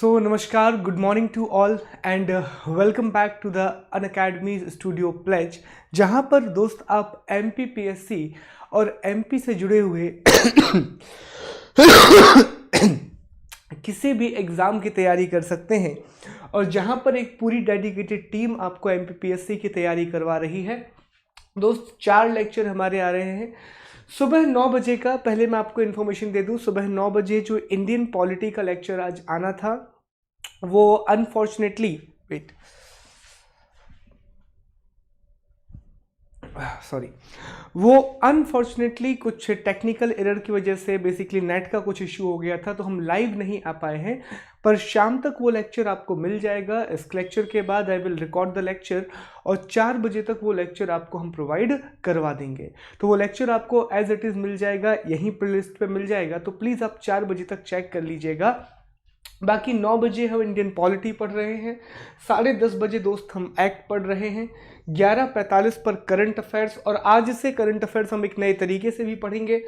So, Namaskar, good morning to all and welcome back to the Unacademy Studio Pledge, जहाँ पर दोस्त आप MPPSC और MP से जुड़े हुए किसी भी एग्ज़ाम की तैयारी कर सकते हैं और जहाँ पर एक पूरी डेडिकेटेड टीम आपको MPPSC की तैयारी करवा रही है। दोस्त 4 लेक्चर हमारे आ रहे हैं सुबह 9 बजे का। पहले मैं आपको इन्फॉर्मेशन दे दूं, सुबह 9 बजे जो इंडियन पॉलिटी का लेक्चर आज आना था वो अनफॉर्चुनेटली कुछ टेक्निकल एरर की वजह से बेसिकली नेट का कुछ इश्यू हो गया था, तो हम लाइव नहीं आ पाए हैं। पर शाम तक वो लेक्चर आपको मिल जाएगा। इस लेक्चर के बाद I will record the lecture और 4 बजे तक वो लेक्चर आपको हम प्रोवाइड करवा देंगे। तो वो लेक्चर आपको एज इट इज़ मिल जाएगा, यहीं प्लेलिस्ट पे मिल जाएगा। तो प्लीज़ आप 4 बजे तक चेक कर लीजिएगा। बाकी 9 बजे हम इंडियन पॉलिटी पढ़ रहे हैं, 10:30 बजे दोस्त हम एक्ट पढ़ रहे हैं, 11:45 पर करंट अफेयर्स, और आज से करंट अफेयर्स हम एक नए तरीके से भी पढ़ेंगे,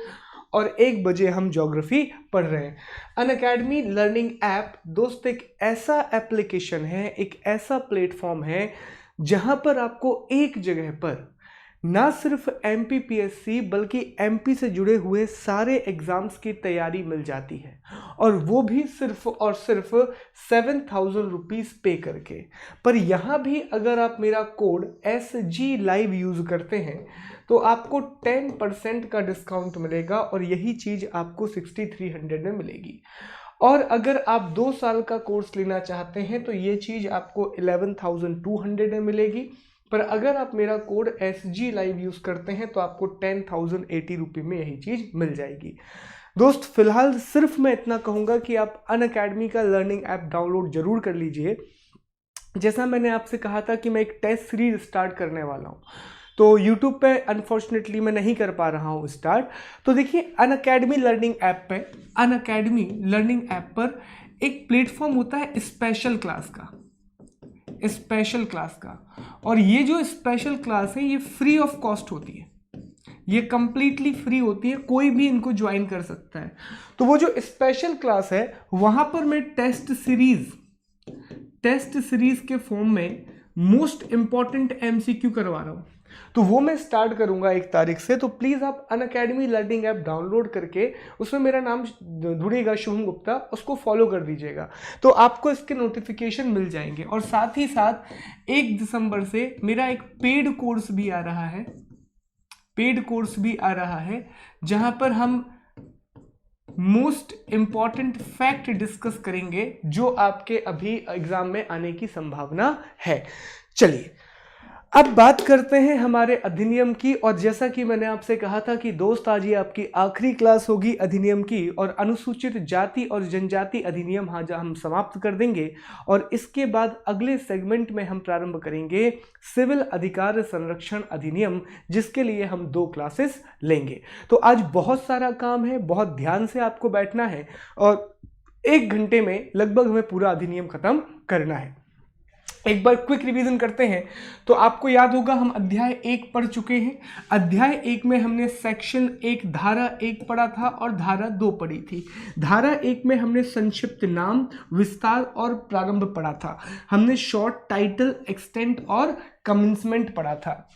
और 1 बजे हम ज्योग्राफी पढ़ रहे हैं। अनअकैडमी लर्निंग ऐप दोस्त एक ऐसा एप्लीकेशन है, एक ऐसा प्लेटफॉर्म है जहां पर आपको एक जगह पर ना सिर्फ MPPSC बल्कि MP से जुड़े हुए सारे एग्जाम्स की तैयारी मिल जाती है, और वो भी सिर्फ और सिर्फ 7,000 रुपीज़ पे करके। पर यहाँ भी अगर आप मेरा कोड SG Live यूज़ करते हैं तो आपको 10% का डिस्काउंट मिलेगा, और यही चीज़ आपको 6300 में मिलेगी। और अगर आप 2 साल का कोर्स लेना चाहते हैं तो ये चीज़ आपको 11,200 में मिलेगी। पर अगर आप मेरा कोड SG Live यूज़ करते हैं तो आपको 10,080 रुपये में यही चीज़ मिल जाएगी। दोस्त फिलहाल सिर्फ मैं इतना कहूँगा कि आप अनअकैडमी का लर्निंग ऐप डाउनलोड जरूर कर लीजिए। जैसा मैंने आपसे कहा था कि मैं एक टेस्ट सीरीज स्टार्ट करने वाला हूँ, तो YouTube पे अनफॉर्चुनेटली मैं नहीं कर पा रहा हूँ स्टार्ट। तो देखिए अनअकैडमी लर्निंग ऐप पे, अनअकैडमी लर्निंग ऐप पर एक प्लेटफॉर्म होता है स्पेशल क्लास का, और ये जो स्पेशल क्लास है ये फ्री ऑफ कॉस्ट होती है, ये कंप्लीटली फ्री होती है, कोई भी इनको ज्वाइन कर सकता है। तो वो जो स्पेशल क्लास है वहां पर मैं टेस्ट सीरीज के फॉर्म में मोस्ट इंपॉर्टेंट MCQ करवा रहा हूं, तो वो मैं स्टार्ट करूंगा 1 तारीख से। तो प्लीज़ आप अनअकैडमी लर्निंग ऐप डाउनलोड करके उसमें मेरा नाम ढूंढिएगा शुभम गुप्ता, उसको फॉलो कर दीजिएगा, तो आपको इसके नोटिफिकेशन मिल जाएंगे। और साथ ही साथ 1 दिसंबर से मेरा एक पेड कोर्स भी आ रहा है, जहां पर हम मोस्ट इंपॉर्टेंट फैक्ट डिस्कस करेंगे जो आपके अभी एग्जाम में आने की संभावना है। चलिए अब बात करते हैं हमारे अधिनियम की। और जैसा कि मैंने आपसे कहा था कि दोस्त आज ये आपकी आखिरी क्लास होगी अधिनियम की, और अनुसूचित जाति और जनजाति अधिनियम हम समाप्त कर देंगे, और इसके बाद अगले सेगमेंट में हम प्रारंभ करेंगे सिविल अधिकार संरक्षण अधिनियम, जिसके लिए हम 2 क्लासेस लेंगे। तो आज बहुत सारा काम है, बहुत ध्यान से आपको बैठना है, और 1 घंटे में लगभग हमें पूरा अधिनियम खत्म करना है। एक बार क्विक रिवीजन करते हैं तो आपको याद होगा हम अध्याय 1 पढ़ चुके हैं। अध्याय 1 में हमने सेक्शन 1 धारा 1 पढ़ा था और धारा 2 पढ़ी थी। धारा 1 में हमने संक्षिप्त नाम, विस्तार और प्रारंभ पढ़ा था। हमने शॉर्ट टाइटल, एक्सटेंट और कमेंसमेंट पढ़ा था।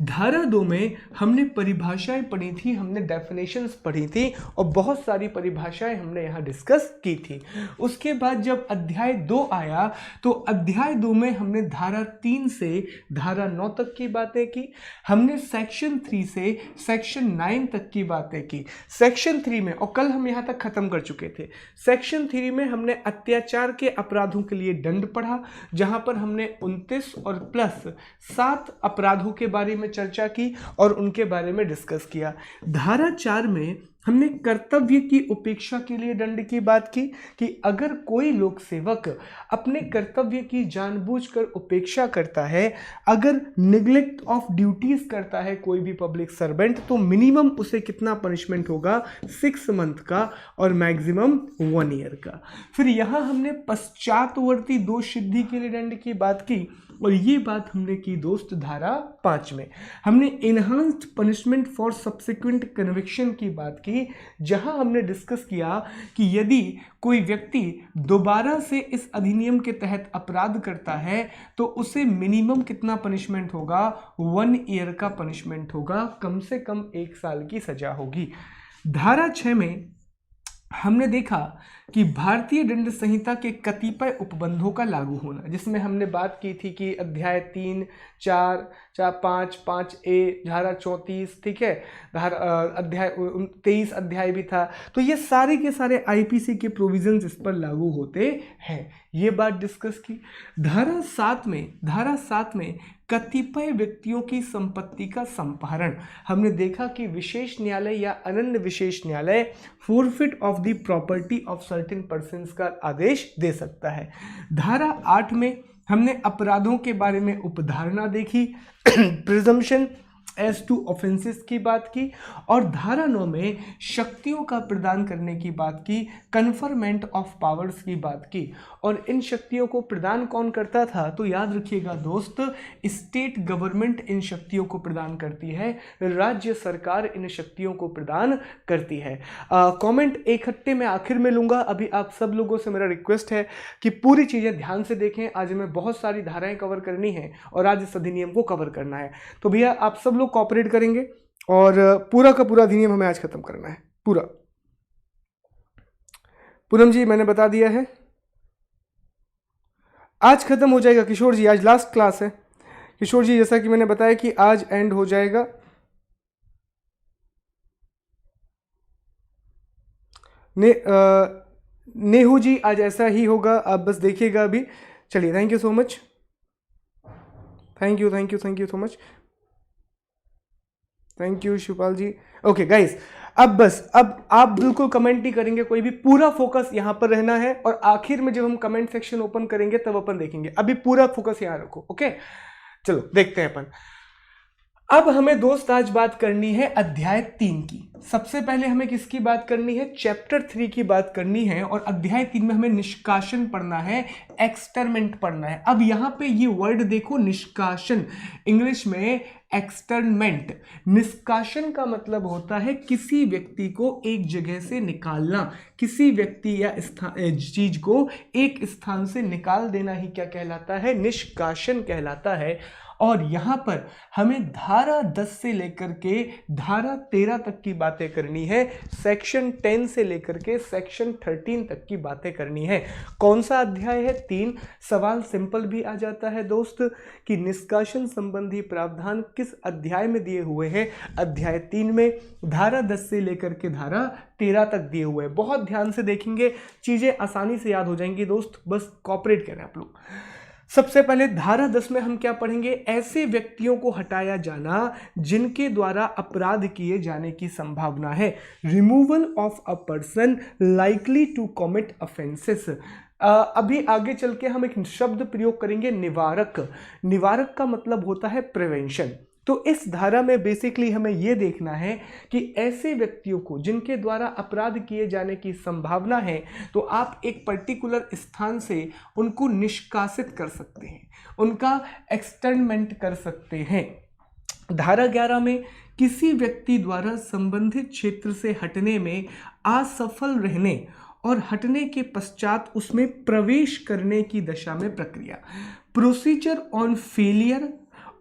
धारा 2 में हमने परिभाषाएं पढ़ी थी, हमने डेफिनेशंस पढ़ी थी, और बहुत सारी परिभाषाएं हमने यहाँ डिस्कस की थी। उसके बाद जब अध्याय 2 आया तो अध्याय 2 में हमने धारा 3 से धारा 9 तक की बातें की। हमने सेक्शन 3 से सेक्शन 9 तक की बातें की। सेक्शन 3 में, और कल हम यहाँ तक खत्म कर चुके थे, सेक्शन 3 में हमने अत्याचार के अपराधों के लिए दंड पढ़ा, जहां पर हमने 29 और प्लस 7 अपराधों के बारे में चर्चा की और उनके बारे में डिस्कस किया। धारा 4 में हमने कर्तव्य की उपेक्षा के लिए दंड की बात की कि अगर कोई लोक सेवक अपने कर्तव्य की जानबूझकर उपेक्षा करता है, अगर निग्लेक्ट ऑफ ड्यूटीज करता है कोई भी पब्लिक सर्वेंट, तो मिनिमम उसे कितना पनिशमेंट होगा, 6 मंथ का और मैक्सिमम 1 ईयर का। फिर यहाँ हमने पश्चातवर्ती दोष सिद्धि के लिए दंड की बात की, और ये बात हमने की दोस्त धारा 5 में। हमने enhanced punishment for subsequent conviction की बात की, जहां हमने डिस्कस किया कि यदि कोई व्यक्ति दोबारा से इस अधिनियम के तहत अपराध करता है तो उसे मिनिमम कितना पनिशमेंट होगा, 1 ईयर का पनिशमेंट होगा, कम से कम 1 साल की सजा होगी। धारा 6 में हमने देखा कि भारतीय दंड संहिता के कतिपय उपबंधों का लागू होना, जिसमें हमने बात की थी कि अध्याय 3, 4, 5, 5A, धारा 34, ठीक है, धारा अध्याय 23 अध्याय भी था। तो ये सारे के सारे आईपीसी के प्रोविजंस इस पर लागू होते हैं, ये बात डिस्कस की। धारा 7 में कतिपय व्यक्तियों की संपत्ति का संपारण, हमने देखा कि विशेष न्यायालय या अनन्य विशेष न्यायालय forfeit of the property of certain persons का आदेश दे सकता है। धारा 8 में हमने अपराधों के बारे में उपधारणा देखी, प्रिजम्पशन एज टू ऑफेंसेस की बात की, और धारा 9 में शक्तियों का प्रदान करने की बात की, कन्फरमेंट ऑफ पावर्स की बात की। और इन शक्तियों को प्रदान कौन करता था, तो याद रखिएगा दोस्त, स्टेट गवर्नमेंट इन शक्तियों को प्रदान करती है, राज्य सरकार इन शक्तियों को प्रदान करती है। कमेंट इकट्ठे में आखिर में लूंगा। अभी आप सब लोगों से मेरा रिक्वेस्ट है कि पूरी चीज़ें ध्यान से देखें। आज हमें बहुत सारी धाराएं कवर करनी है और आज इस अधिनियम को कवर करना है, तो भैया आप सब लोग कोऑपरेट करेंगे और पूरा का पूरा अधिनियम हमें आज खत्म करना है पूरा। पूनम जी मैंने बता दिया है, आज खत्म हो जाएगा। किशोर जी आज लास्ट क्लास है। किशोर जी जैसा कि मैंने बताया कि आज एंड हो जाएगा। नेहू जी आज ऐसा ही होगा, आप बस देखिएगा अभी। चलिए, thank you so much, thank you so much, thank you Shivpal ji. Okay guys, अब आप बिल्कुल कमेंट नहीं करेंगे कोई भी, पूरा फोकस यहां पर रहना है और आखिर में जब हम कमेंट सेक्शन ओपन करेंगे तब अपन देखेंगे। अभी पूरा फोकस यहां रखो, ओके। चलो देखते हैं अपन। अब हमें दोस्त आज बात करनी है अध्याय 3 की। सबसे पहले हमें किसकी बात करनी है, चैप्टर 3 की बात करनी है। और अध्याय 3 में हमें निष्कासन पढ़ना है, एक्सटरमेंट पढ़ना है। अब यहां पे ये वर्ड देखो, निष्कासन, इंग्लिश में एक्सटरमेंट। निष्कासन का मतलब होता है किसी व्यक्ति को एक जगह से निकालना, किसी व्यक्ति या चीज को एक स्थान से निकाल देना ही क्या कहलाता है, निष्कासन कहलाता है। और यहां पर हमें धारा 10 से लेकर के धारा 13 तक की बातें करनी है, सेक्शन 10 से लेकर के सेक्शन 13 तक की बातें करनी है। कौन सा अध्याय है, 3। सवाल सिंपल भी आ जाता है दोस्त कि निष्कासन संबंधी प्रावधान किस अध्याय में दिए हुए हैं, अध्याय 3 में धारा 10 से लेकर के धारा 13 तक दिए हुए हैं। बहुत ध्यान से देखेंगे, चीजें आसानी से याद हो जाएंगी दोस्त, बस कॉपरेट करें आप लोग। सबसे पहले धारा 10 में हम क्या पढ़ेंगे, ऐसे व्यक्तियों को हटाया जाना जिनके द्वारा अपराध किए जाने की संभावना है, removal of a person likely to commit offences. अभी आगे चल के हम एक शब्द प्रयोग करेंगे, निवारक। निवारक का मतलब होता है प्रिवेंशन। तो इस धारा में बेसिकली हमें यह देखना है कि ऐसे व्यक्तियों को जिनके द्वारा अपराध किए जाने की संभावना है, तो आप एक पर्टिकुलर स्थान से उनको निष्कासित कर सकते हैं, उनका एक्सटर्नमेंट कर सकते हैं। धारा 11 में किसी व्यक्ति द्वारा संबंधित क्षेत्र से हटने में असफल रहने और हटने के पश्चात उसमें प्रवेश करने की दशा में प्रक्रिया, procedure on failure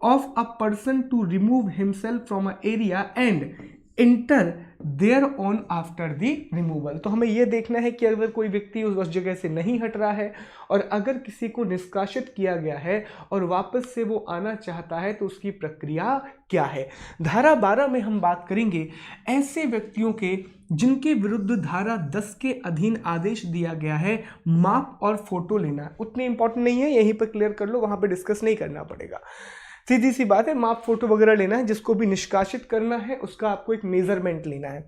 of a person to remove himself from an area and enter thereon after the removal। तो हमें यह देखना है कि अगर कोई व्यक्ति उस जगह से नहीं हट रहा है और अगर किसी को निष्कासित किया गया है और वापस से वो आना चाहता है तो उसकी प्रक्रिया क्या है। धारा 12 में हम बात करेंगे ऐसे व्यक्तियों के जिनके विरुद्ध धारा 10 के अधीन आदेश दिया गया है, माप और फोटो लेना। उतनी इंपॉर्टेंट नहीं है, यहीं पर क्लियर कर लो, वहां पर डिस्कस नहीं करना पड़ेगा। सीधी सी बात है, माप फोटो वगैरह लेना है। जिसको भी निष्कासित करना है उसका आपको एक मेजरमेंट लेना है,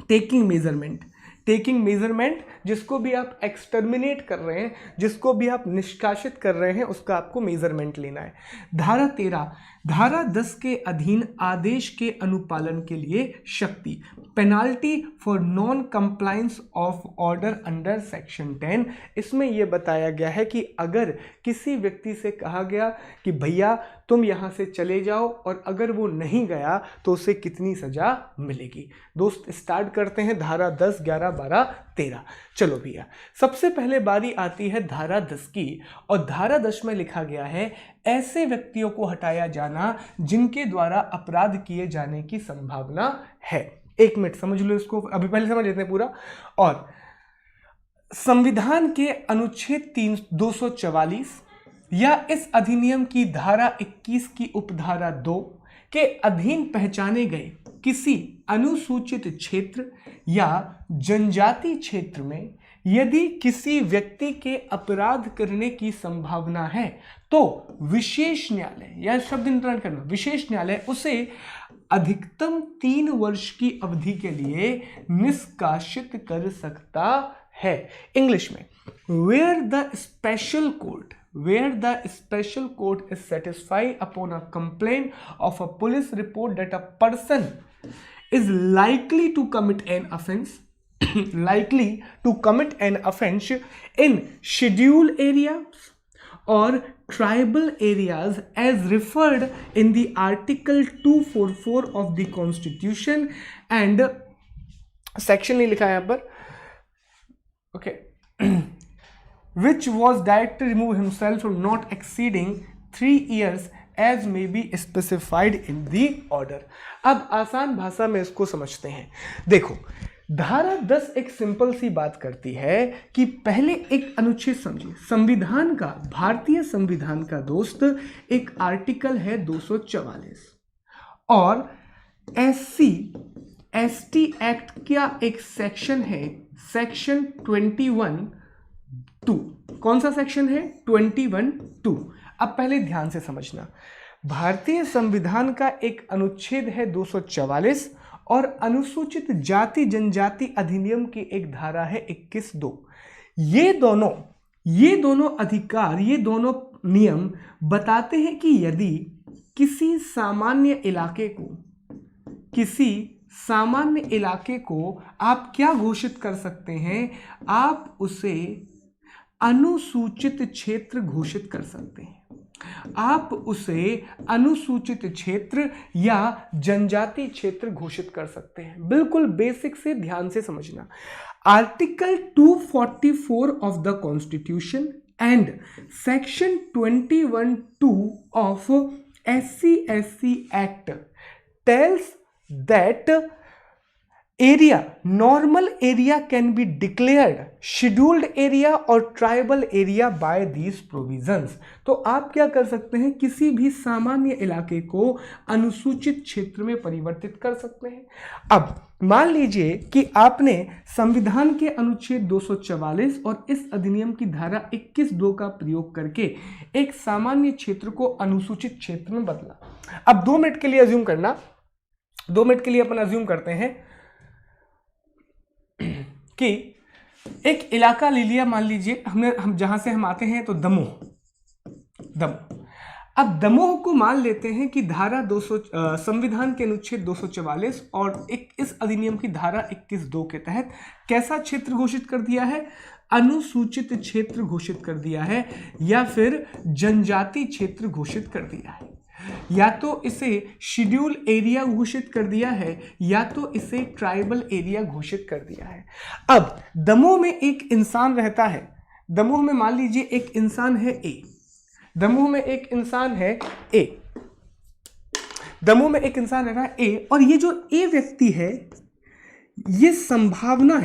टेकिंग मेजरमेंट। जिसको भी आप एक्सटर्मिनेट कर रहे हैं, जिसको भी आप निष्कासित कर रहे हैं, उसका आपको मेजरमेंट लेना है। धारा 13, धारा 10 के अधीन आदेश के अनुपालन के लिए शक्ति। Penalty for non compliance of order under section 10। इसमें यह बताया गया है कि अगर किसी व्यक्ति से कहा गया कि भैया तुम यहाँ से चले जाओ और अगर वो नहीं गया तो उसे कितनी सजा मिलेगी। दोस्त स्टार्ट करते हैं धारा 10, 11, 12, 13। चलो भैया, सबसे पहले बारी आती है धारा 10 की, और धारा 10 में लिखा गया है ऐसे व्यक्तियों को हटाया जाना जिनके द्वारा अपराध किए जाने की संभावना है। एक मिनट समझ लो इसको, अभी पहले समझ लेते हैं पूरा। और संविधान के अनुच्छेद 244 या इस अधिनियम की धारा 21 की उपधारा 2 के अधीन पहचाने गए किसी अनुसूचित क्षेत्र या जनजाति क्षेत्र में यदि किसी व्यक्ति के अपराध करने की संभावना है तो विशेष न्यायालय, यह शब्द इंटरनेट करना, विशेष न्यायालय उसे अधिकतम 3 वर्ष की अवधि के लिए निष्कासित कर सकता है। इंग्लिश में, where the special court is satisfied upon a complaint of a police report that a person is likely to commit an offense in scheduled areas or tribal areas as referred in the Article 244 of the Constitution and section नहीं लिखा है यहाँ पर, okay, which was directed to remove himself from not exceeding 3 years as may be specified in the order। अब आसान भाषा में इसको समझते हैं। देखो, धारा 10 एक सिंपल सी बात करती है कि पहले एक अनुच्छेद समझिए, संविधान का, भारतीय संविधान का दोस्त एक आर्टिकल है 244 और SC ST एक्ट का एक सेक्शन है, सेक्शन 21(2). कौन सा सेक्शन है? 21(2). अब पहले ध्यान से समझना, भारतीय संविधान का एक अनुच्छेद है 244 और अनुसूचित जाति जनजाति अधिनियम की एक धारा है 21(2). ये दोनों अधिकार, ये दोनों नियम बताते हैं कि यदि किसी सामान्य इलाके को आप क्या घोषित कर सकते हैं, आप उसे अनुसूचित क्षेत्र घोषित कर सकते हैं। आप उसे अनुसूचित क्षेत्र या जनजाति क्षेत्र घोषित कर सकते हैं। बिल्कुल बेसिक से ध्यान से समझना, article 244 of the constitution and section 21(2) of SC act tells that normal area can be declared scheduled area or tribal area by these provisions। तो आप क्या कर सकते हैं, किसी भी सामान्य इलाके को अनुसूचित क्षेत्र में परिवर्तित कर सकते हैं। अब मान लीजिए कि आपने संविधान के अनुच्छेद 244 और इस अधिनियम की धारा 21(2) का प्रयोग करके एक सामान्य क्षेत्र को अनुसूचित क्षेत्र में बदला। अब 2 मिनट के लिए अज्यूम करना, 2 मिनट के लिए अपन अज्यूम करते हैं कि एक इलाका ले लिया, मान लीजिए हम जहां से हम आते हैं तो दमोह। अब दमोह को मान लेते हैं कि धारा 200 संविधान के अनुच्छेद 244 और इस अधिनियम की धारा 21(2) के तहत कैसा क्षेत्र घोषित कर दिया है, अनुसूचित क्षेत्र घोषित कर दिया है या फिर जनजाति क्षेत्र घोषित कर दिया है, या तो इसे शेड्यूल एरिया घोषित कर दिया है या तो इसे ट्राइबल एरिया घोषित कर दिया है। अब दमोह में एक इंसान रहता है, दमोह में मान लीजिए एक इंसान है ए, दमोह में एक इंसान है ए, दमोह में एक इंसान रह रहा है ए, और ये जो ए व्यक्ति है, ये संभावना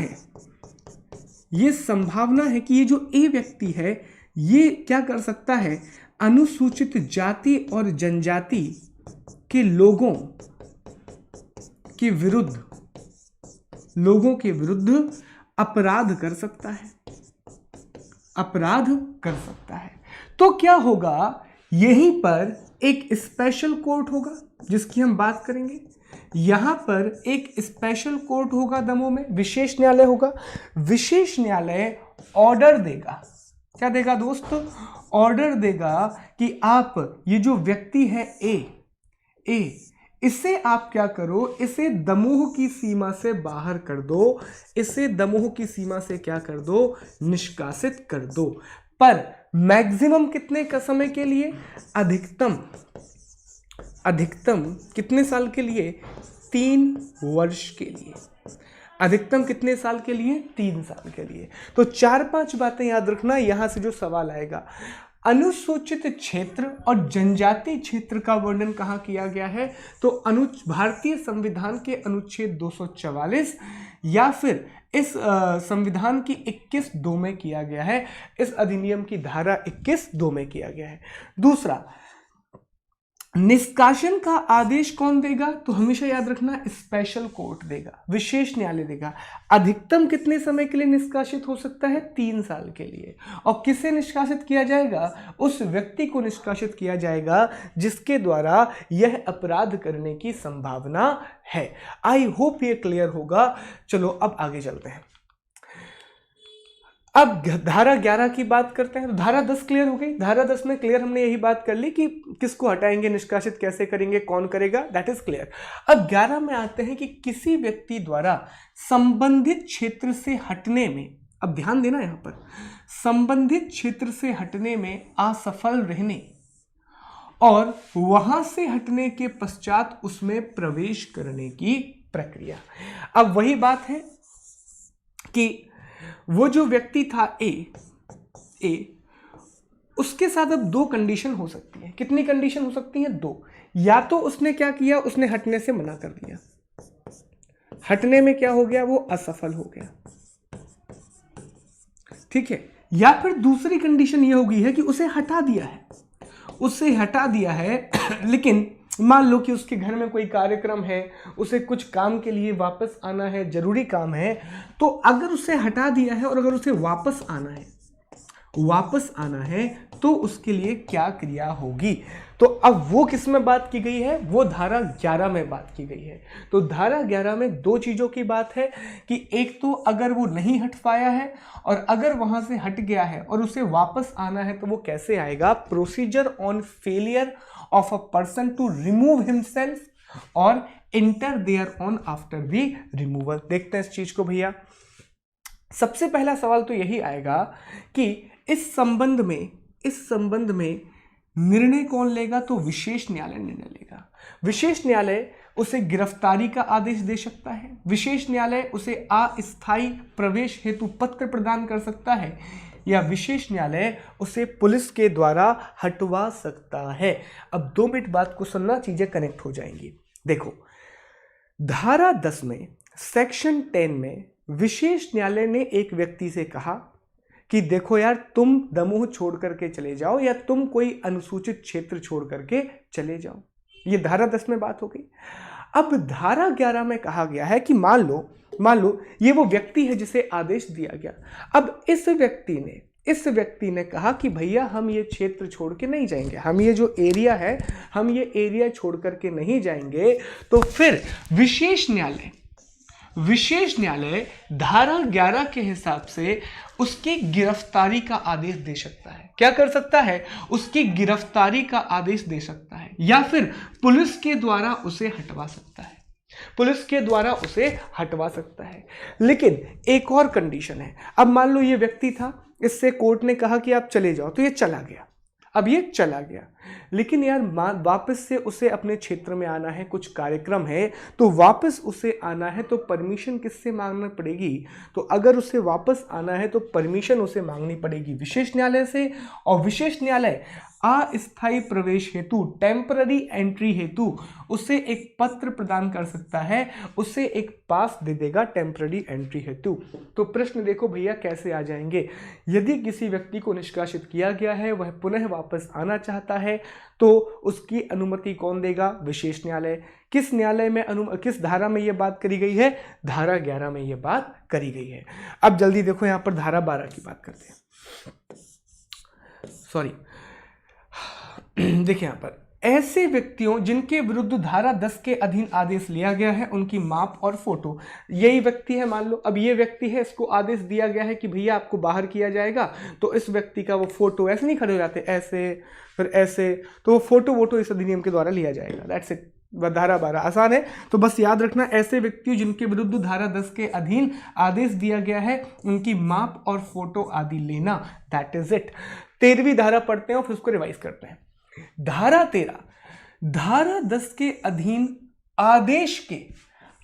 है कि ये जो ए व्यक्ति है ये क्या कर सकता है, अनुसूचित जाति और जनजाति के लोगों के विरुद्ध अपराध कर सकता है। तो क्या होगा, यहीं पर एक स्पेशल कोर्ट होगा जिसकी हम बात करेंगे। यहां पर एक स्पेशल कोर्ट होगा, दमोह में विशेष न्यायालय होगा। विशेष न्यायालय ऑर्डर देगा, क्या देगा दोस्त, ऑर्डर देगा कि आप ये जो व्यक्ति है ए इसे आप क्या करो, इसे दमोह की सीमा से बाहर कर दो, इसे दमोह की सीमा से क्या कर दो, निष्कासित कर दो। पर मैक्सिमम कितने का समय के लिए, अधिकतम कितने साल के लिए, 3 वर्ष के लिए। अधिकतम कितने साल के लिए, 3 साल के लिए। तो 4-5 बातें याद रखना, यहां से जो सवाल आएगा, अनुसूचित क्षेत्र और जनजाति क्षेत्र का वर्णन कहाँ किया गया है, तो भारतीय संविधान के अनुच्छेद 244 या फिर इस संविधान की 21(2) में किया गया है, इस अधिनियम की धारा 21(2) में किया गया है। दूसरा, निष्कासन का आदेश कौन देगा, तो हमेशा याद रखना स्पेशल कोर्ट देगा, विशेष न्यायालय देगा। अधिकतम कितने समय के लिए निष्कासित हो सकता है, 3 साल के लिए। और किसे निष्कासित किया जाएगा, उस व्यक्ति को निष्कासित किया जाएगा जिसके द्वारा यह अपराध करने की संभावना है। आई होप ये क्लियर होगा। चलो अब आगे चलते हैं। अब धारा 11 की बात करते हैं। तो धारा 10 क्लियर हो गई। धारा 10 में क्लियर हमने यही बात कर ली कि किसको हटाएंगे, निष्कासित कैसे करेंगे, कौन करेगा, दैट इज क्लियर। अब 11 में आते हैं कि किसी व्यक्ति द्वारा संबंधित क्षेत्र से हटने में, अब ध्यान देना यहां पर, संबंधित क्षेत्र से हटने में असफल रहने और वहां से हटने के पश्चात उसमें प्रवेश करने की प्रक्रिया। अब वही बात है कि वो जो व्यक्ति था ए, उसके साथ अब 2 कंडीशन हो सकती है। कितनी कंडीशन हो सकती है, 2। या तो उसने क्या किया, उसने हटने से मना कर दिया, हटने में क्या हो गया, वो असफल हो गया, ठीक है। या फिर दूसरी कंडीशन ये हो गई है कि उसे हटा दिया है, लेकिन मान लो कि उसके घर में कोई कार्यक्रम है, उसे कुछ काम के लिए वापस आना है, जरूरी काम है, तो अगर उसे हटा दिया है और अगर उसे वापस आना है तो उसके लिए क्या क्रिया होगी। तो अब वो किस में बात की गई है, वो धारा 11 में बात की गई है। तो धारा 11 में 2 चीजों की बात है कि एक तो अगर वो नहीं हट पाया है और अगर वहां से हट गया है और उसे वापस आना है तो वो कैसे आएगा, procedure on failure of a person to remove himself और enter thereon after the removal. देखते हैं इस चीज को भैया। सबसे पहला सवाल तो यही आएगा कि इस संबंध में निर्णय कौन लेगा, तो विशेष न्यायालय निर्णय लेगा। विशेष न्यायालय उसे गिरफ्तारी का आदेश दे सकता है, विशेष न्यायालय उसे अस्थायी प्रवेश हेतु पत्र प्रदान कर सकता है, या विशेष न्यायालय उसे पुलिस के द्वारा हटवा सकता है। अब 2 मिनट बात को सुनना, चीजें कनेक्ट हो जाएंगी। देखो, धारा 10 में सेक्शन 10 में विशेष न्यायालय ने एक व्यक्ति से कहा कि देखो यार, तुम दमोह छोड़ करके चले जाओ या तुम कोई अनुसूचित क्षेत्र छोड़ करके चले जाओ। ये धारा 10 में बात हो गई। अब धारा 11 में कहा गया है कि मान लो ये वो व्यक्ति है जिसे आदेश दिया गया। अब इस व्यक्ति ने कहा कि भैया हम ये क्षेत्र छोड़ के नहीं जाएंगे, हम ये जो एरिया है, हम ये एरिया छोड़ करके नहीं जाएंगे। तो फिर विशेष न्यायालय धारा 11 के हिसाब से उसकी गिरफ्तारी का आदेश दे सकता है। क्या कर सकता है, उसकी गिरफ्तारी का आदेश दे सकता है, या फिर पुलिस के द्वारा उसे हटवा सकता है। लेकिन एक और कंडीशन है। अब मान लो ये व्यक्ति था, इससे कोर्ट ने कहा कि आप चले जाओ, तो ये चला गया। अब ये चला गया, लेकिन यार वापस से उसे अपने क्षेत्र में आना है, कुछ कार्यक्रम है, तो वापस उसे आना है तो परमिशन किससे मांगना पड़ेगी, तो अगर उसे वापस आना है तो परमिशन उसे मांगनी पड़ेगी विशेष न्यायालय से। और विशेष न्यायालय अस्थायी प्रवेश हेतु, टेम्पररी एंट्री हेतु उसे एक पत्र प्रदान कर सकता है, उसे एक पास दे देगा टेम्पररी एंट्री हेतु। तो प्रश्न देखो भैया कैसे आ जाएंगे। यदि किसी व्यक्ति को निष्कासित किया गया है, वह पुनः वापस आना चाहता है, तो उसकी अनुमति कौन देगा, विशेष न्यायालय। किस न्यायालय में किस धारा में यह बात करी गई है, धारा 11 में यह बात करी गई है। अब जल्दी देखो, यहां पर धारा 12 की बात करते हैं। सॉरी, देखिए यहां पर ऐसे व्यक्तियों जिनके विरुद्ध धारा 10 के अधीन आदेश लिया गया है, उनकी माप और फोटो। यही व्यक्ति है, मान लो अब ये व्यक्ति है, इसको आदेश दिया गया है कि भैया आपको बाहर किया जाएगा, तो इस व्यक्ति का वो फोटो, ऐसे नहीं खड़े हो जाते, ऐसे फिर ऐसे, तो वो फोटो इस अधिनियम के द्वारा लिया जाएगा। That's it. धारा 12 आसान है, तो बस याद रखना ऐसे व्यक्तियों जिनके विरुद्ध धारा 10 के अधीन आदेश दिया गया है उनकी माप और फोटो आदि लेना, दैट इज इट। 13वीं धारा पढ़ते हैं और फिर उसको रिवाइज करते हैं। धारा 13, धारा 10 के अधीन आदेश के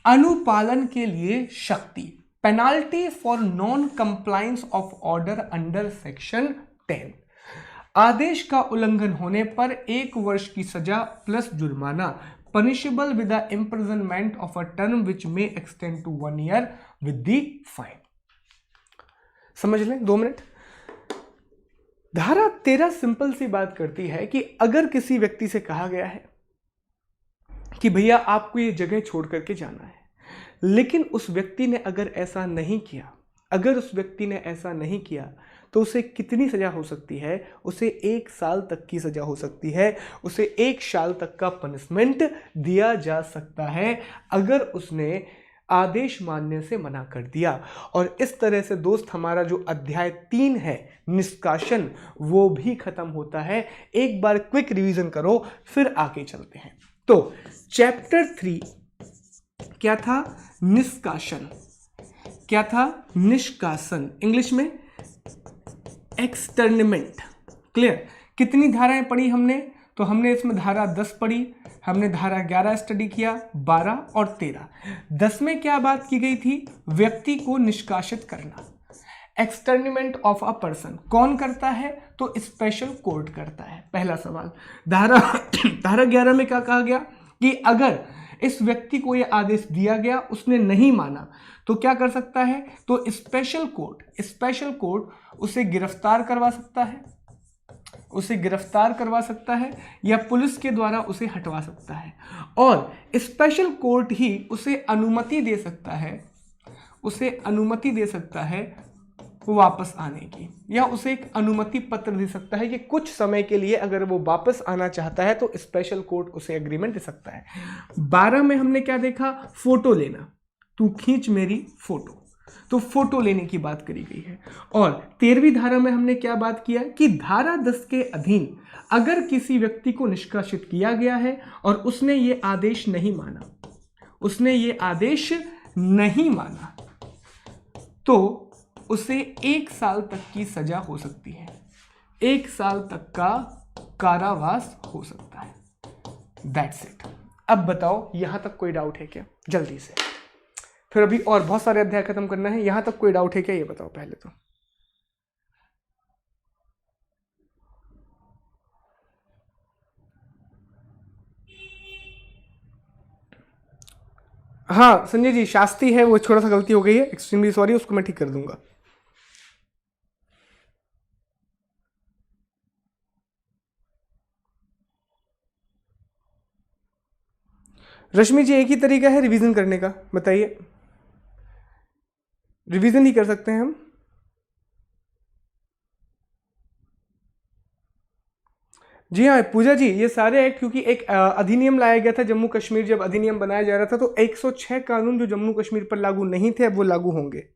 अनुपालन के लिए शक्ति, penalty for non compliance of order under section 10, आदेश का उल्लंघन होने पर 1 वर्ष की सजा प्लस जुर्माना, punishable with the imprisonment of a term which may extend to 1 year with the fine. समझ लें 2 मिनट। धारा 13 सिंपल सी बात करती है कि अगर किसी व्यक्ति से कहा गया है कि भैया आपको ये जगह छोड़ करके जाना है, लेकिन उस व्यक्ति ने अगर ऐसा नहीं किया, तो उसे कितनी सजा हो सकती है? उसे 1 साल तक की सजा हो सकती है, उसे 1 साल तक का पनिशमेंट दिया जा सकता है अगर उसने आदेश मानने से मना कर दिया। और इस तरह से दोस्त हमारा जो अध्याय 3 है निष्कासन, वो भी खत्म होता है। एक बार क्विक रिवीजन करो फिर आगे चलते हैं। तो चैप्टर 3 क्या था? निष्कासन। क्या था? निष्कासन, इंग्लिश में एक्सटर्नमेंट। क्लियर? कितनी धाराएं पढ़ी हमने? तो हमने इसमें धारा 10 पढ़ी, हमने धारा 11 स्टडी किया, 12 और 13। 10 में क्या बात की गई थी? व्यक्ति को निष्कासित करना। एक्सटर्नमेंट ऑफ अ पर्सन कौन करता है? तो स्पेशल कोर्ट करता है। पहला सवाल। धारा 11 में क्या कहा गया कि अगर इस व्यक्ति को यह आदेश दिया गया, उसने नहीं माना, तो क्या कर सकता है? तो स्पेशल कोर्ट उसे गिरफ्तार करवा सकता है या पुलिस के द्वारा उसे हटवा सकता है। और स्पेशल कोर्ट ही उसे अनुमति दे सकता है वापस आने की, या उसे एक अनुमति पत्र दे सकता है कि कुछ समय के लिए अगर वो वापस आना चाहता है तो स्पेशल कोर्ट उसे एग्रीमेंट दे सकता है। 12 में हमने क्या देखा? फोटो लेना, तू खींच मेरी फोटो, तो फोटो लेने की बात करी गई है। और 13वीं धारा में हमने क्या बात किया कि धारा 10 के अधीन अगर किसी व्यक्ति को निष्कासित किया गया है और उसने ये आदेश नहीं माना, तो उसे 1 साल तक की सजा हो सकती है, 1 साल तक का कारावास हो सकता है। That's it. अब बताओ यहां तक कोई डाउट है क्या? जल्दी से, फिर अभी और बहुत सारे अध्याय खत्म करना है। यहां तक कोई डाउट है क्या? ये बताओ पहले तो। हाँ संजय जी, शास्त्री है वो, थोड़ा सा गलती हो गई है, एक्सट्रीमली सॉरी, उसको मैं ठीक कर दूंगा। रश्मि जी, एक ही तरीका है रिवीजन करने का, बताइए। रिवीजन ही कर सकते हैं हम। जी हाँ पूजा जी, ये सारे एक्ट, क्योंकि एक अधिनियम लाया गया था जम्मू कश्मीर, जब अधिनियम बनाया जा रहा था तो 106 कानून जो जम्मू कश्मीर पर लागू नहीं थे अब वो लागू होंगे।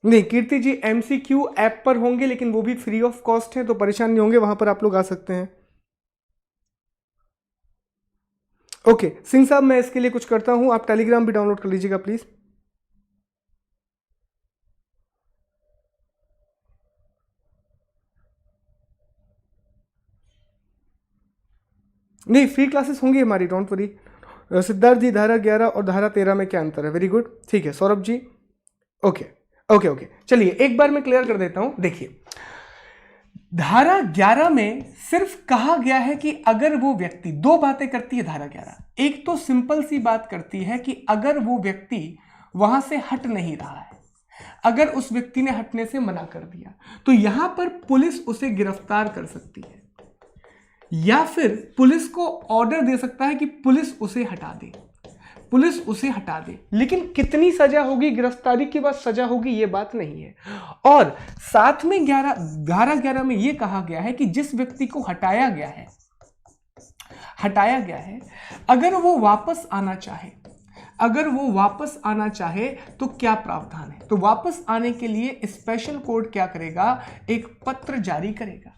नहीं कीर्ति जी, MCQ ऐप पर होंगे, लेकिन वो भी फ्री ऑफ कॉस्ट है, तो परेशान नहीं होंगे, वहां पर आप लोग आ सकते हैं। ओके सिंह साहब, मैं इसके लिए कुछ करता हूं, आप टेलीग्राम भी डाउनलोड कर लीजिएगा प्लीज। नहीं फ्री क्लासेस होंगी हमारी, डोंट वरी। सिद्धार्थ जी, धारा 11 और धारा 13 में क्या अंतर है? वेरी गुड, ठीक है। Saurabh ji, okay okay okay, चलिए एक बार मैं क्लियर कर देता हूं। देखिए धारा 11 में सिर्फ कहा गया है कि अगर वो व्यक्ति, 2 बातें करती है धारा 11। एक तो सिंपल सी बात करती है कि अगर वो व्यक्ति वहां से हट नहीं रहा है, अगर उस व्यक्ति ने हटने से मना कर दिया, तो यहां पर पुलिस उसे गिरफ्तार कर सकती है या फिर पुलिस को ऑर्डर दे सकता है कि पुलिस उसे हटा दे। लेकिन कितनी सजा होगी? गिरफ्तारी के बाद सजा होगी, ये बात नहीं है। और साथ में धारा 11 में यह कहा गया है कि जिस व्यक्ति को हटाया गया है, अगर वो वापस आना चाहे तो क्या प्रावधान है? तो वापस आने के लिए स्पेशल कोर्ट क्या करेगा? एक पत्र जारी करेगा।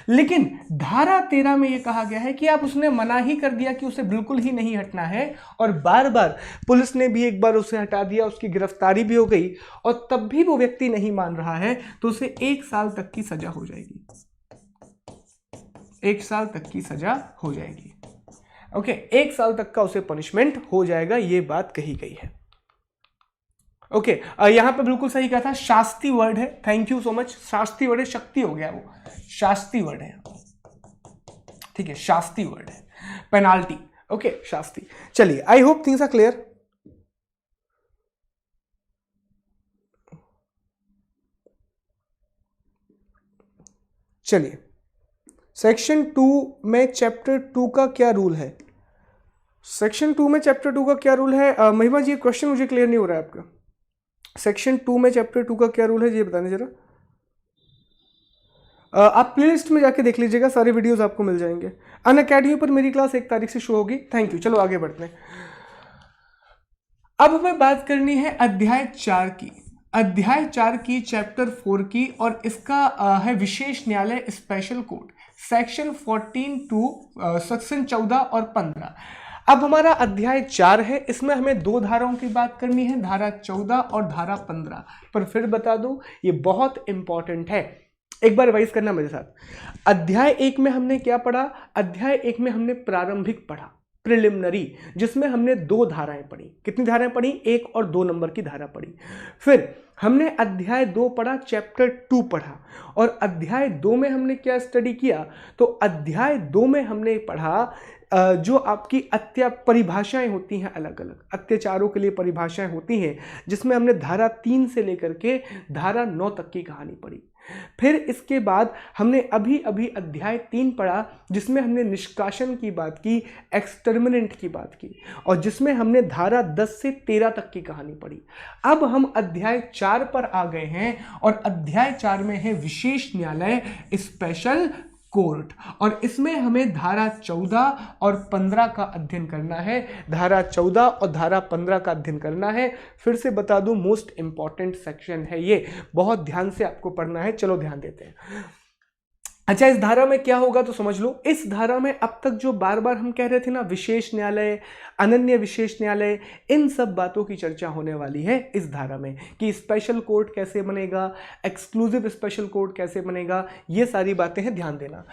लेकिन धारा 13 में यह कहा गया है कि आप उसने मना ही कर दिया कि उसे बिल्कुल ही नहीं हटना है, और बार बार पुलिस ने भी एक बार उसे हटा दिया, उसकी गिरफ्तारी भी हो गई, और तब भी वो व्यक्ति नहीं मान रहा है, तो उसे 1 साल तक की सजा हो जाएगी। 1 साल तक की सजा हो जाएगी। ओके, 1 साल तक का उसे पनिशमेंट हो जाएगा, ये बात कही गई है। ओके, यहां पे बिल्कुल सही कहा था, शास्ति वर्ड है, थैंक यू सो मच। शास्ति वर्ड है, शक्ति हो गया वो, शास्ति वर्ड है, ठीक है, शास्ति वर्ड है, पेनाल्टी। ओके, शास्ति। चलिए, I hope things are clear. चलिए, सेक्शन 2 में चैप्टर 2 का क्या रूल है? सेक्शन 2 में चैप्टर 2 का क्या रूल है? महिमा जी, क्वेश्चन मुझे क्लियर नहीं हो रहा है आपका। सेक्शन 2 में चैप्टर 2 का क्या रूल है, ये बताने जरा। आप प्लेलिस्ट में जाके देख लीजिएगा, सारे वीडियोस आपको मिल जाएंगे। अनअकैडमी पर मेरी क्लास 1 तारीख से शुरू होगी। Thank you. चलो आगे बढ़ते हैं। अब हमें बात करनी है अध्याय 4 की, अध्याय 4 की, चैप्टर 4 की, और इसका है विशेष न्यायालय special court, section 14 to section 14 और 15। अब हमारा अध्याय 4 है, इसमें हमें 2 धाराओं की बात करनी है, धारा 14 और धारा 15। पर फिर बता दूं, ये बहुत इंपॉर्टेंट है, एक बार रिवाइज करना मेरे साथ। अध्याय 1 में हमने क्या पढ़ा? अध्याय 1 में हमने प्रारंभिक पढ़ा, प्रिलिमिनरी, जिसमें हमने 2 धाराएं पढ़ी। कितनी धाराएं पढ़ी? 1 और 2 नंबर की धारा पढ़ी। फिर हमने अध्याय 2 पढ़ा, चैप्टर 2 पढ़ा, और अध्याय 2 में हमने क्या स्टडी किया? तो अध्याय 2 में हमने पढ़ा जो आपकी परिभाषाएं होती हैं, अलग अलग अत्याचारों के लिए परिभाषाएं होती हैं, जिसमें हमने धारा 3 से लेकर के धारा 9 तक की कहानी पढ़ी। फिर इसके बाद हमने अभी अभी अध्याय 3 पढ़ा, जिसमें हमने निष्कासन की बात की, एक्सटर्मिनेंट की बात की, और जिसमें हमने धारा 10 से 13 तक की कहानी पढ़ी। अब हम अध्याय 4 पर आ गए हैं, और अध्याय 4 में है विशेष न्यायालय स्पेशल कोर्ट, और इसमें हमें धारा 14 और 15 का अध्ययन करना है। धारा 14 और धारा 15 का अध्ययन करना है। फिर से बता दूं, मोस्ट इंपॉर्टेंट सेक्शन है ये, बहुत ध्यान से आपको पढ़ना है। चलो ध्यान देते हैं। अच्छा, इस धारा में क्या होगा तो समझ लो। इस धारा में अब तक जो बार बार हम कह रहे थे ना, विशेष न्यायालय, अनन्य विशेष न्यायालय, इन सब बातों की चर्चा होने वाली है इस धारा में, कि स्पेशल कोर्ट कैसे बनेगा, एक्सक्लूसिव स्पेशल कोर्ट कैसे बनेगा, ये सारी बातें हैं, ध्यान देना।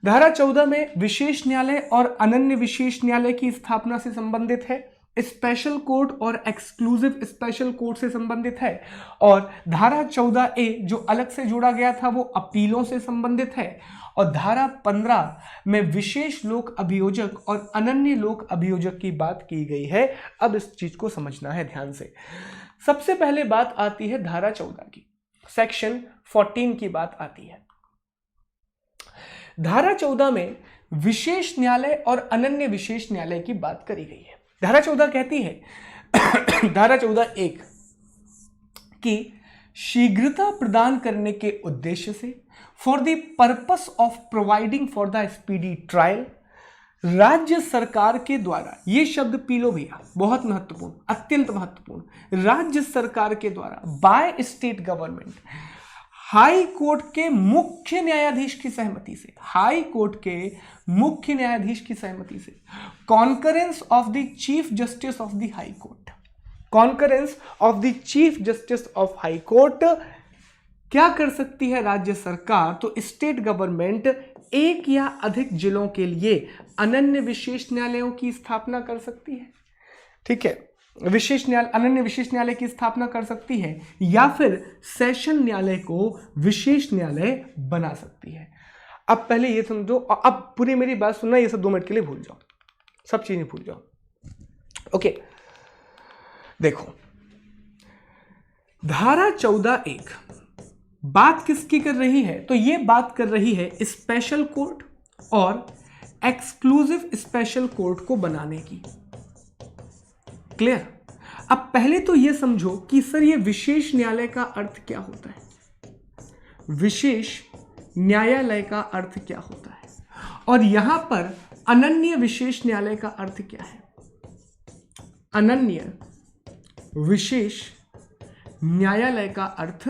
धारा 14 में विशेष न्यायालय और अनन्य विशेष न्यायालय की स्थापना से संबंधित है, स्पेशल कोर्ट और एक्सक्लूसिव स्पेशल कोर्ट से संबंधित है, और धारा 14A जो अलग से जोड़ा गया था वो अपीलों से संबंधित है, और धारा 15 में विशेष लोक अभियोजक और अनन्य लोक अभियोजक की बात की गई है। अब इस चीज को समझना है ध्यान से। सबसे पहले बात आती है धारा 14 की, सेक्शन 14 की बात आती है। धारा 14 में विशेष न्यायालय और अनन्य विशेष न्यायालय की बात करी गई है। धारा 14 कहती है धारा 14(1) कि शीघ्रता प्रदान करने के उद्देश्य से, for the purpose of providing for the speedy trial, राज्य सरकार के द्वारा, ये शब्द पी लो भैया, बहुत महत्वपूर्ण, अत्यंत महत्वपूर्ण, राज्य सरकार के द्वारा, by state government, high court के मुख्य न्यायाधीश की सहमति से, हाई कोर्ट के मुख्य न्यायाधीश की सहमति से, concurrence of the chief justice of the high court, concurrence of the chief justice of high court, क्या कर सकती है राज्य सरकार? तो स्टेट गवर्नमेंट एक या अधिक जिलों के लिए अनन्य विशेष न्यायालयों की स्थापना कर सकती है। ठीक है, विशेष न्यायालय, अनन्य विशेष न्यायालय की स्थापना कर सकती है, या फिर सेशन न्यायालय को विशेष न्यायालय बना सकती है। अब पहले ये समझो, अब पूरी मेरी बात सुनना, ये सब 2 मिनट के लिए भूल जाओ, सब चीजें भूल जाओ। ओके, देखो, धारा 14(1) बात किसकी कर रही है? तो ये बात कर रही है स्पेशल कोर्ट और एक्सक्लूसिव स्पेशल कोर्ट को बनाने की। क्लियर? अब पहले तो ये समझो कि सर ये विशेष न्यायालय का अर्थ क्या होता है, विशेष न्यायालय का अर्थ क्या होता है, और यहां पर अनन्य विशेष न्यायालय का अर्थ क्या है। अनन्य विशेष न्यायालय का अर्थ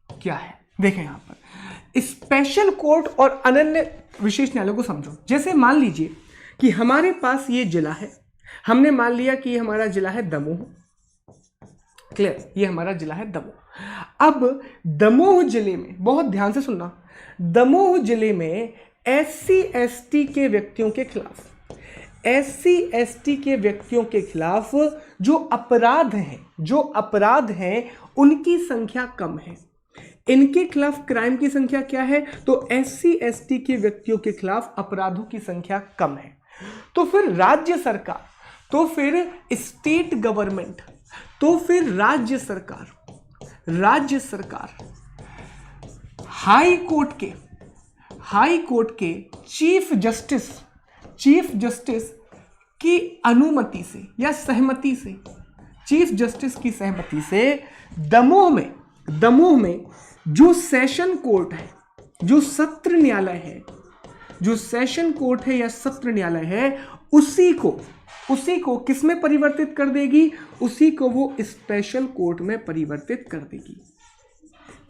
क्या है? देखें यहां पर स्पेशल कोर्ट और अनन्य विशेष न्यायालय को समझो। जैसे मान लीजिए कि हमारे पास ये जिला है, हमने मान लिया कि ये हमारा जिला है दमोह, क्लियर, ये हमारा जिला है दमोह। अब दमोह जिले में, बहुत ध्यान से सुनना, दमोह जिले में SC ST के व्यक्तियों के खिलाफ, SC ST के व्यक्तियों के खिलाफ जो अपराध हैं उनकी संख्या कम है। इनके खिलाफ क्राइम की संख्या क्या है? तो SC ST के व्यक्तियों के खिलाफ अपराधों की संख्या कम है। तो फिर राज्य सरकार, तो फिर स्टेट गवर्नमेंट, तो फिर राज्य सरकार हाई कोर्ट के चीफ जस्टिस की अनुमति से या सहमति से, चीफ जस्टिस की सहमति से दमोह में जो सेशन कोर्ट है, जो सत्र न्यायालय है, जो सेशन कोर्ट है या सत्र न्यायालय है, उसी को किस में परिवर्तित कर देगी? उसी को वो स्पेशल कोर्ट में परिवर्तित कर देगी,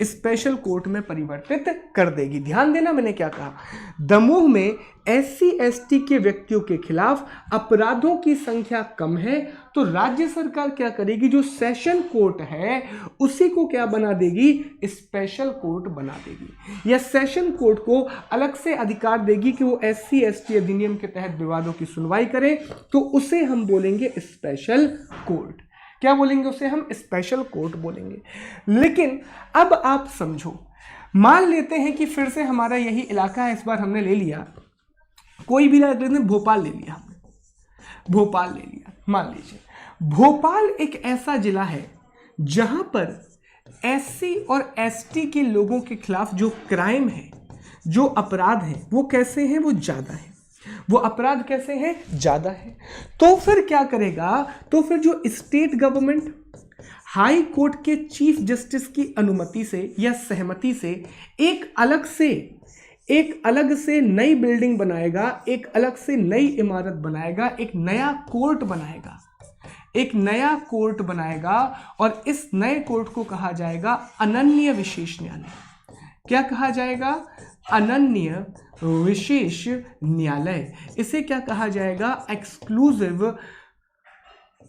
स्पेशल कोर्ट में परिवर्तित कर देगी। ध्यान देना मैंने क्या कहा, दमोह में SC ST के व्यक्तियों के खिलाफ अपराधों की संख्या कम है, तो राज्य सरकार क्या करेगी? जो सेशन कोर्ट है उसी को क्या बना देगी? स्पेशल कोर्ट बना देगी, या सेशन कोर्ट को अलग से अधिकार देगी कि वो SC ST अधिनियम के तहत विवादों की सुनवाई करे, तो उसे हम बोलेंगे स्पेशल कोर्ट। क्या बोलेंगे उसे? हम स्पेशल कोर्ट बोलेंगे। लेकिन अब आप समझो, मान लेते हैं कि फिर से हमारा यही इलाका है, इस बार हमने ले लिया, कोई भी इलाका, भोपाल ले लिया हमने, भोपाल ले लिया। मान लीजिए भोपाल एक ऐसा जिला है जहां पर SC और ST के लोगों के खिलाफ जो क्राइम है, जो अपराध है, वो कैसे हैं? वो ज्यादा है, वो अपराध कैसे हैं? ज्यादा है। तो फिर क्या करेगा? तो फिर जो स्टेट गवर्नमेंट हाई कोर्ट के चीफ जस्टिस की अनुमति से या सहमति से एक अलग से नई बिल्डिंग बनाएगा, एक अलग से नई इमारत बनाएगा, एक नया कोर्ट बनाएगा, और इस नए कोर्ट को कहा जाएगा अनन्य विशेष न्यायालय। क्या कहा जाएगा? अनन्य विशेष न्यायालय। इसे क्या कहा जाएगा? एक्सक्लूसिव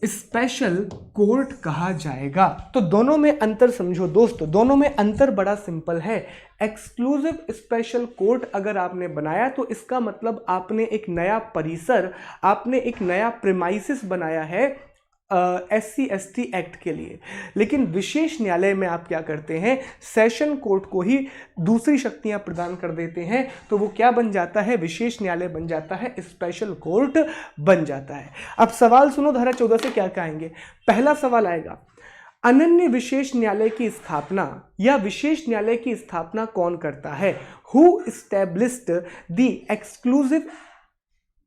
स्पेशल कोर्ट कहा जाएगा। तो दोनों में अंतर समझो दोस्तों, दोनों में अंतर बड़ा सिंपल है। एक्सक्लूसिव स्पेशल कोर्ट अगर आपने बनाया तो इसका मतलब आपने एक नया परिसर, आपने एक नया प्रेमाइसिस बनाया है SC ST एक्ट के लिए। लेकिन विशेष न्यायालय में आप क्या करते हैं? सेशन कोर्ट को ही दूसरी शक्तियां प्रदान कर देते हैं, तो वो क्या बन जाता है? विशेष न्यायालय बन जाता है, स्पेशल कोर्ट बन जाता है। अब सवाल सुनो, धारा 14 से क्या कहेंगे? पहला सवाल आएगा, अनन्य विशेष न्यायालय की स्थापना या विशेष न्यायालय की स्थापना कौन करता है? Who established the exclusive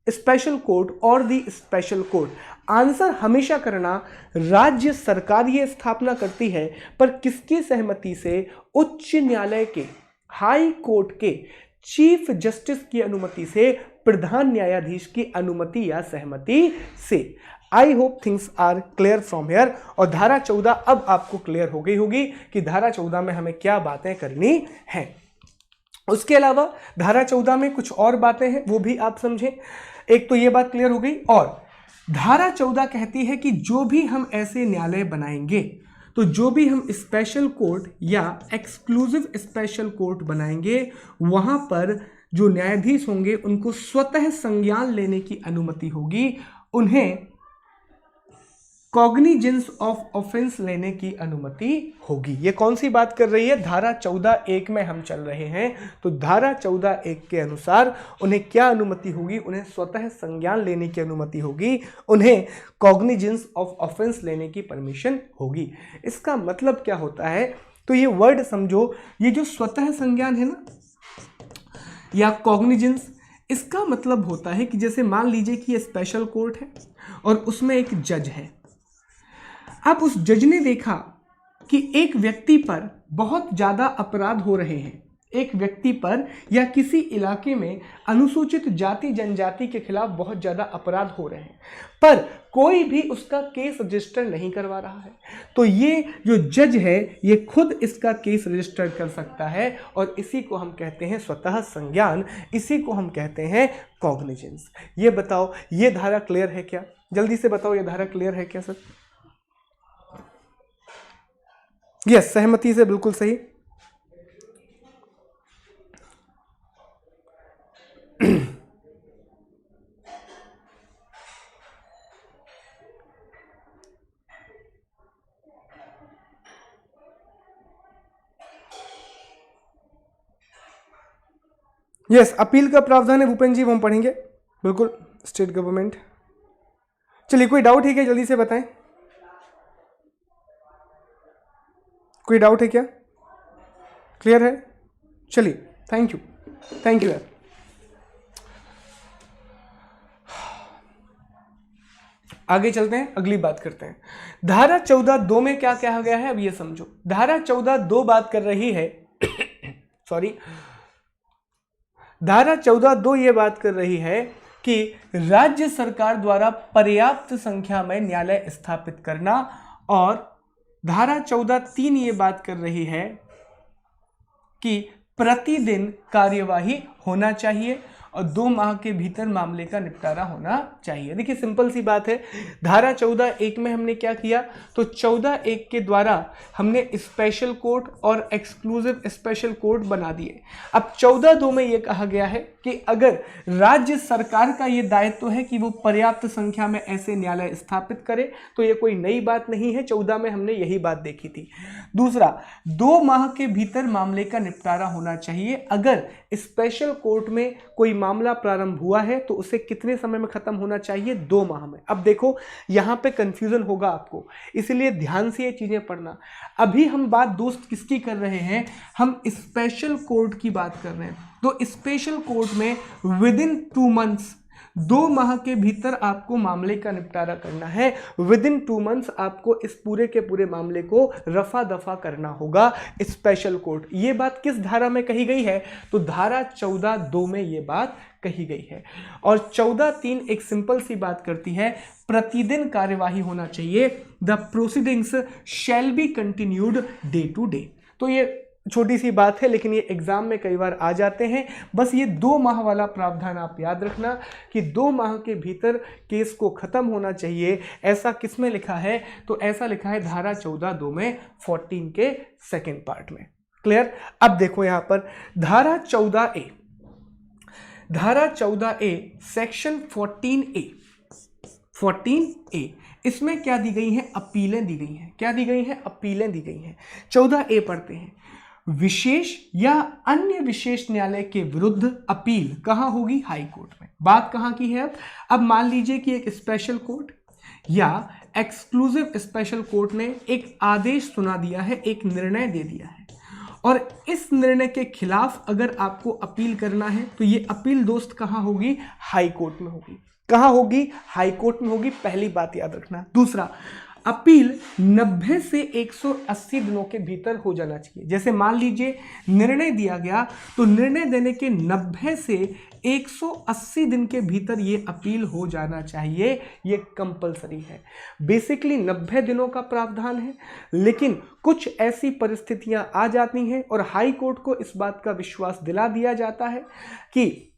special court और द स्पेशल कोर्ट? आंसर हमेशा करना, राज्य सरकार ये स्थापना करती है, पर किसकी सहमति से? उच्च न्यायालय के, हाई कोर्ट के चीफ जस्टिस की अनुमति से, प्रधान न्यायाधीश की अनुमति या सहमति से। I hope things are clear from here. और धारा 14 अब आपको क्लियर हो गई होगी कि धारा 14 में हमें क्या बातें करनी है। उसके अलावा धारा 14 में कुछ और बातें हैं, वो भी आप समझें। एक तो ये बात क्लियर हो गई, और धारा 14 कहती है कि जो भी हम ऐसे न्यायालय बनाएंगे, तो जो भी हम स्पेशल कोर्ट या एक्सक्लूसिव स्पेशल कोर्ट बनाएंगे, वहां पर जो न्यायाधीश होंगे उनको स्वतः संज्ञान लेने की अनुमति होगी, उन्हें कॉग्निजेंस ऑफ ऑफेंस लेने की अनुमति होगी। ये कौन सी बात कर रही है? धारा 14(1) में हम चल रहे हैं। तो धारा 14(1) के अनुसार उन्हें क्या अनुमति होगी? उन्हें स्वतः संज्ञान लेने की अनुमति होगी, उन्हें कॉग्निजेंस ऑफ ऑफेंस लेने की परमिशन होगी। इसका मतलब क्या होता है? तो ये वर्ड समझो, ये जो स्वतः संज्ञान है ना, या कॉग्निजेंस, इसका मतलब होता है कि जैसे मान लीजिए कि ये स्पेशल कोर्ट है और उसमें एक जज है। अब उस जज ने देखा कि एक व्यक्ति पर बहुत ज़्यादा अपराध हो रहे हैं, एक व्यक्ति पर या किसी इलाके में अनुसूचित जाति जनजाति के खिलाफ बहुत ज़्यादा अपराध हो रहे हैं, पर कोई भी उसका केस रजिस्टर नहीं करवा रहा है। तो ये जो जज है ये खुद इसका केस रजिस्टर कर सकता है और इसी को हम कहते हैं स्वतः संज्ञान, इसी को हम कहते हैं कॉग्निजेंस। ये बताओ ये धारा क्लियर है क्या? जल्दी से बताओ ये धारा क्लियर है क्या सर? यस, सहमति से बिल्कुल सही। यस, अपील का प्रावधान है भूपेंद्र जी, वो हम पढ़ेंगे बिल्कुल, स्टेट गवर्नमेंट। चलिए कोई डाउट है क्या? जल्दी से बताएं, कोई डाउट है क्या? क्लियर है? चलिए, थैंक यू, थैंक यू यार। आगे चलते हैं, अगली बात करते हैं। धारा 14(2) में क्या कहा गया है अब ये समझो। धारा 14(2) बात कर रही है सॉरी, धारा 14(2) ये बात कर रही है कि राज्य सरकार द्वारा पर्याप्त संख्या में न्यायालय स्थापित करना, और धारा 14(3) ये बात कर रही है कि प्रतिदिन कार्यवाही होना चाहिए और 2 माह के भीतर मामले का निपटारा होना चाहिए। देखिए सिंपल सी बात है, धारा 14(1) में हमने क्या किया, तो 14(1) के द्वारा हमने स्पेशल कोर्ट और एक्सक्लूसिव स्पेशल कोर्ट बना दिए। अब 14(2) में यह कहा गया है कि अगर राज्य सरकार का ये दायित्व है कि वो पर्याप्त संख्या में ऐसे न्यायालय स्थापित करे, तो ये कोई नई बात नहीं है, 14 में हमने यही बात देखी थी। दूसरा, 2 माह के भीतर मामले का निपटारा होना चाहिए। अगर स्पेशल कोर्ट में कोई मामला प्रारंभ हुआ है तो उसे कितने समय में खत्म होना चाहिए? 2 माह में। अब देखो यहां पे कंफ्यूजन होगा आपको, इसलिए ध्यान से ये चीजें पढ़ना। अभी हम बात दोस्त किसकी कर रहे हैं? हम स्पेशल कोर्ट की बात कर रहे हैं। तो स्पेशल कोर्ट में विद इन 2 मंथ्स, 2 माह के भीतर आपको मामले का निपटारा करना है। विद इन 2 मंथ्स आपको इस पूरे के पूरे मामले को रफा दफा करना होगा स्पेशल कोर्ट। ये बात किस धारा में कही गई है? तो धारा 14(2) में ये बात कही गई है। और 14(3) एक सिंपल सी बात करती है, प्रतिदिन कार्यवाही होना चाहिए, the proceedings shall be continued day to day. तो ये छोटी सी बात है लेकिन ये एग्जाम में कई बार आ जाते हैं। बस ये 2 माह वाला प्रावधान आप याद रखना कि 2 माह के भीतर केस को खत्म होना चाहिए। ऐसा किसमें लिखा है? तो ऐसा लिखा है धारा 14(2) में 14 के सेकेंड पार्ट में। क्लियर? अब देखो यहां पर धारा 14(a), धारा 14(a) सेक्शन 14(a), 14(a) इसमें क्या दी गई है? अपीलें दी गई हैं। क्या दी गई हैं? अपीलें दी गई हैं। 14(a) पढ़ते हैं, विशेष या अन्य विशेष न्यायालय के विरुद्ध अपील कहां होगी? हाई कोर्ट में। बात कहां की है? अब मान लीजिए कि एक स्पेशल कोर्ट या एक्सक्लूसिव स्पेशल कोर्ट ने एक आदेश सुना दिया है, एक निर्णय दे दिया है, और इस निर्णय के खिलाफ अगर आपको अपील करना है तो ये अपील दोस्त कहां होगी? हाई कोर्ट में होगी। कहां होगी? हाई कोर्ट में होगी। पहली बात याद रखना। दूसरा, अपील 90 से 180 दिनों के भीतर हो जाना चाहिए। जैसे मान लीजिए निर्णय दिया गया तो निर्णय देने के 90 से 180 दिन के भीतर ये अपील हो जाना चाहिए। ये कंपलसरी है। बेसिकली 90 दिनों का प्रावधान है, लेकिन कुछ ऐसी परिस्थितियां आ जाती हैं और हाई कोर्ट को इस बात का विश्वास दिला दिया जाता है कि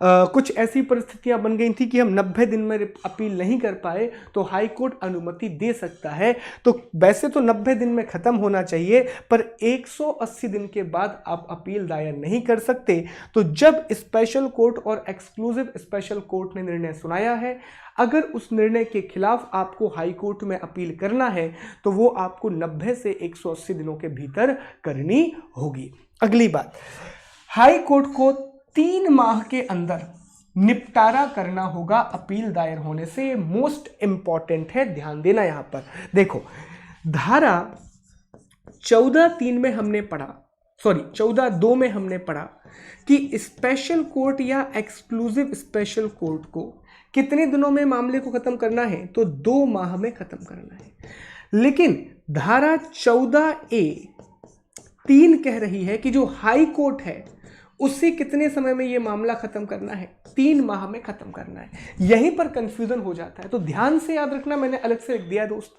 कुछ ऐसी परिस्थितियां बन गई थी कि हम 90 दिन में अपील नहीं कर पाए, तो हाई कोर्ट अनुमति दे सकता है। तो वैसे तो 90 दिन में खत्म होना चाहिए, पर 180 दिन के बाद आप अपील दायर नहीं कर सकते। तो जब स्पेशल कोर्ट और एक्सक्लूसिव स्पेशल कोर्ट ने निर्णय सुनाया है, अगर उस निर्णय के खिलाफ आपको हाई कोर्ट में अपील करना है तो वो आपको 90 से 180 दिनों के भीतर करनी होगी। अगली बात, हाई कोर्ट को 3 माह के अंदर निपटारा करना होगा अपील दायर होने से। मोस्ट इंपॉर्टेंट है, ध्यान देना। यहां पर देखो धारा 14(3) में हमने पढ़ा, सॉरी 14(2) में हमने पढ़ा कि स्पेशल कोर्ट या एक्सक्लूसिव स्पेशल कोर्ट को कितने दिनों में मामले को खत्म करना है? तो 2 माह में खत्म करना है। लेकिन धारा 14(a) 3 कह रही है कि जो हाई कोर्ट है उसी कितने समय में ये मामला खत्म करना है, 3 माह में खत्म करना है। यहीं पर कंफ्यूजन हो जाता है। तो ध्यान से याद रखना, मैंने अलग से लिख दिया दोस्त,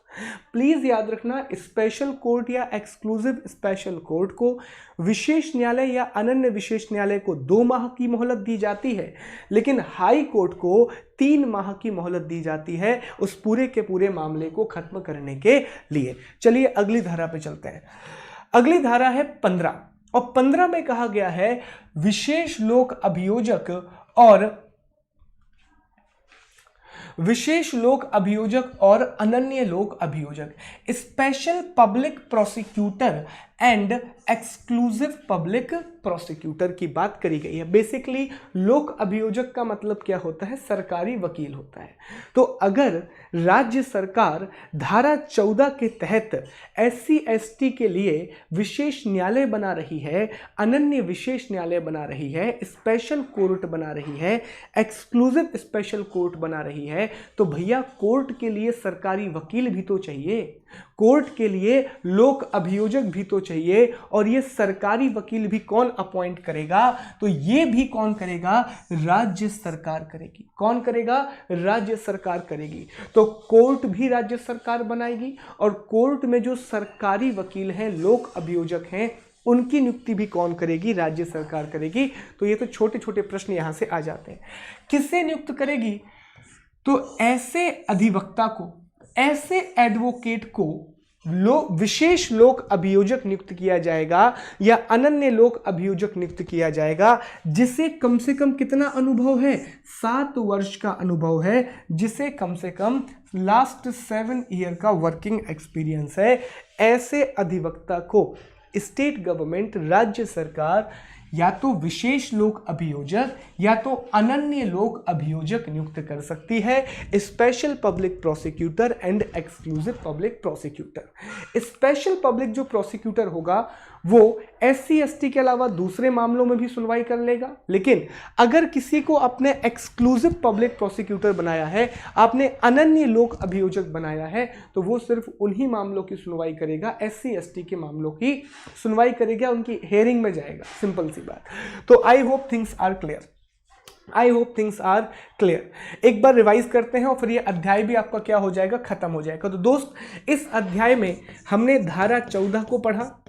प्लीज याद रखना, स्पेशल कोर्ट या एक्सक्लूसिव स्पेशल कोर्ट को, विशेष न्यायालय या अनन्य विशेष न्यायालय को 2 माह की मोहलत दी जाती है, लेकिन हाई कोर्ट को 3 माह की मोहलत दी जाती है उस पूरे के पूरे मामले को खत्म करने के लिए। चलिए अगली धारा पे चलते हैं। अगली धारा है 15, और 15 में कहा गया है विशेष लोक अभियोजक और अनन्य लोक अभियोजक, special public prosecutor and exclusive public prosecutor की बात करी गई है। बेसिकली लोक अभियोजक का मतलब क्या होता है, सरकारी वकील होता है। तो अगर राज्य सरकार धारा 14 के तहत SC ST के लिए विशेष न्यायालय बना रही है, अनन्य विशेष न्यायालय बना रही है, स्पेशल कोर्ट बना रही है, एक्सक्लूसिव स्पेशल कोर्ट बना रही है, तो भैया कोर्ट के लिए सरकारी वकील भी तो चाहिए, कोर्ट के लिए लोक अभियोजक भी तो चाहिए। और ये सरकारी वकील भी कौन अपॉइंट करेगा, तो ये भी कौन करेगा, राज्य सरकार करेगी। कौन करेगा, राज्य सरकार करेगी। तो कोर्ट भी राज्य सरकार बनाएगी, और कोर्ट में जो सरकारी वकील हैं, लोक अभियोजक हैं, उनकी नियुक्ति भी कौन करेगी, राज्य सरकार करेगी। तो ये तो छोटे छोटे प्रश्न यहां से आ जाते हैं। किससे नियुक्त करेगी, तो ऐसे अधिवक्ता को, ऐसे एडवोकेट को विशेष लोक अभियोजक नियुक्त किया जाएगा या अनन्य लोक अभियोजक नियुक्त किया जाएगा, जिसे कम से कम कितना अनुभव है, 7 वर्ष का अनुभव है, जिसे कम से कम लास्ट 7 ईयर का वर्किंग एक्सपीरियंस है। ऐसे अधिवक्ता को स्टेट गवर्नमेंट, राज्य सरकार, या तो विशेष लोक अभियोजक या तो अनन्य लोक अभियोजक नियुक्त कर सकती है, special public prosecutor and exclusive public prosecutor. Special public जो प्रोसिक्यूटर होगा वो SC ST के अलावा दूसरे मामलों में भी सुनवाई कर लेगा, लेकिन अगर किसी को आपने एक्सक्लूसिव पब्लिक प्रोसिक्यूटर बनाया है, आपने अनन्य लोक अभियोजक बनाया है, तो वो सिर्फ उन्हीं मामलों की सुनवाई करेगा, SC ST के मामलों की सुनवाई करेगा, उनकी हेयरिंग में जाएगा। सिंपल सी बात। तो I hope things are clear. एक बार रिवाइज करते हैं और फिर ये अध्याय भी आपका क्या हो जाएगा, खत्म हो जाएगा। तो दोस्त, इस अध्याय में हमने धारा 14 को पढ़ा,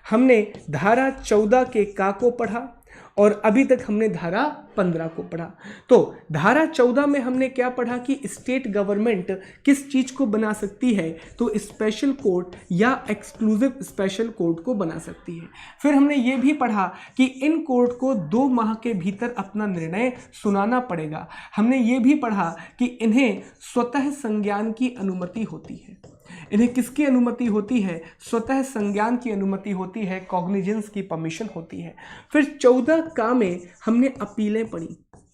हमने धारा 14 के का को पढ़ा, और अभी तक हमने धारा 15 को पढ़ा। तो धारा 14 में हमने क्या पढ़ा कि स्टेट गवर्नमेंट किस चीज को बना सकती है, तो स्पेशल कोर्ट या एक्सक्लूसिव स्पेशल कोर्ट को बना सकती है। फिर हमने ये भी पढ़ा कि इन कोर्ट को 2 माह के भीतर अपना निर्णय सुनाना पड़ेगा। हमने ये भी पढ़ा कि इन्हें स्वतः संज्ञान की अनुमति होती है। इन्हें किसकी अनुमति होती है, स्वतः संज्ञान की अनुमति होती है, कॉग्निजेंस की परमिशन होती है। फिर 14 का में हमने अपीलें पढ़ी।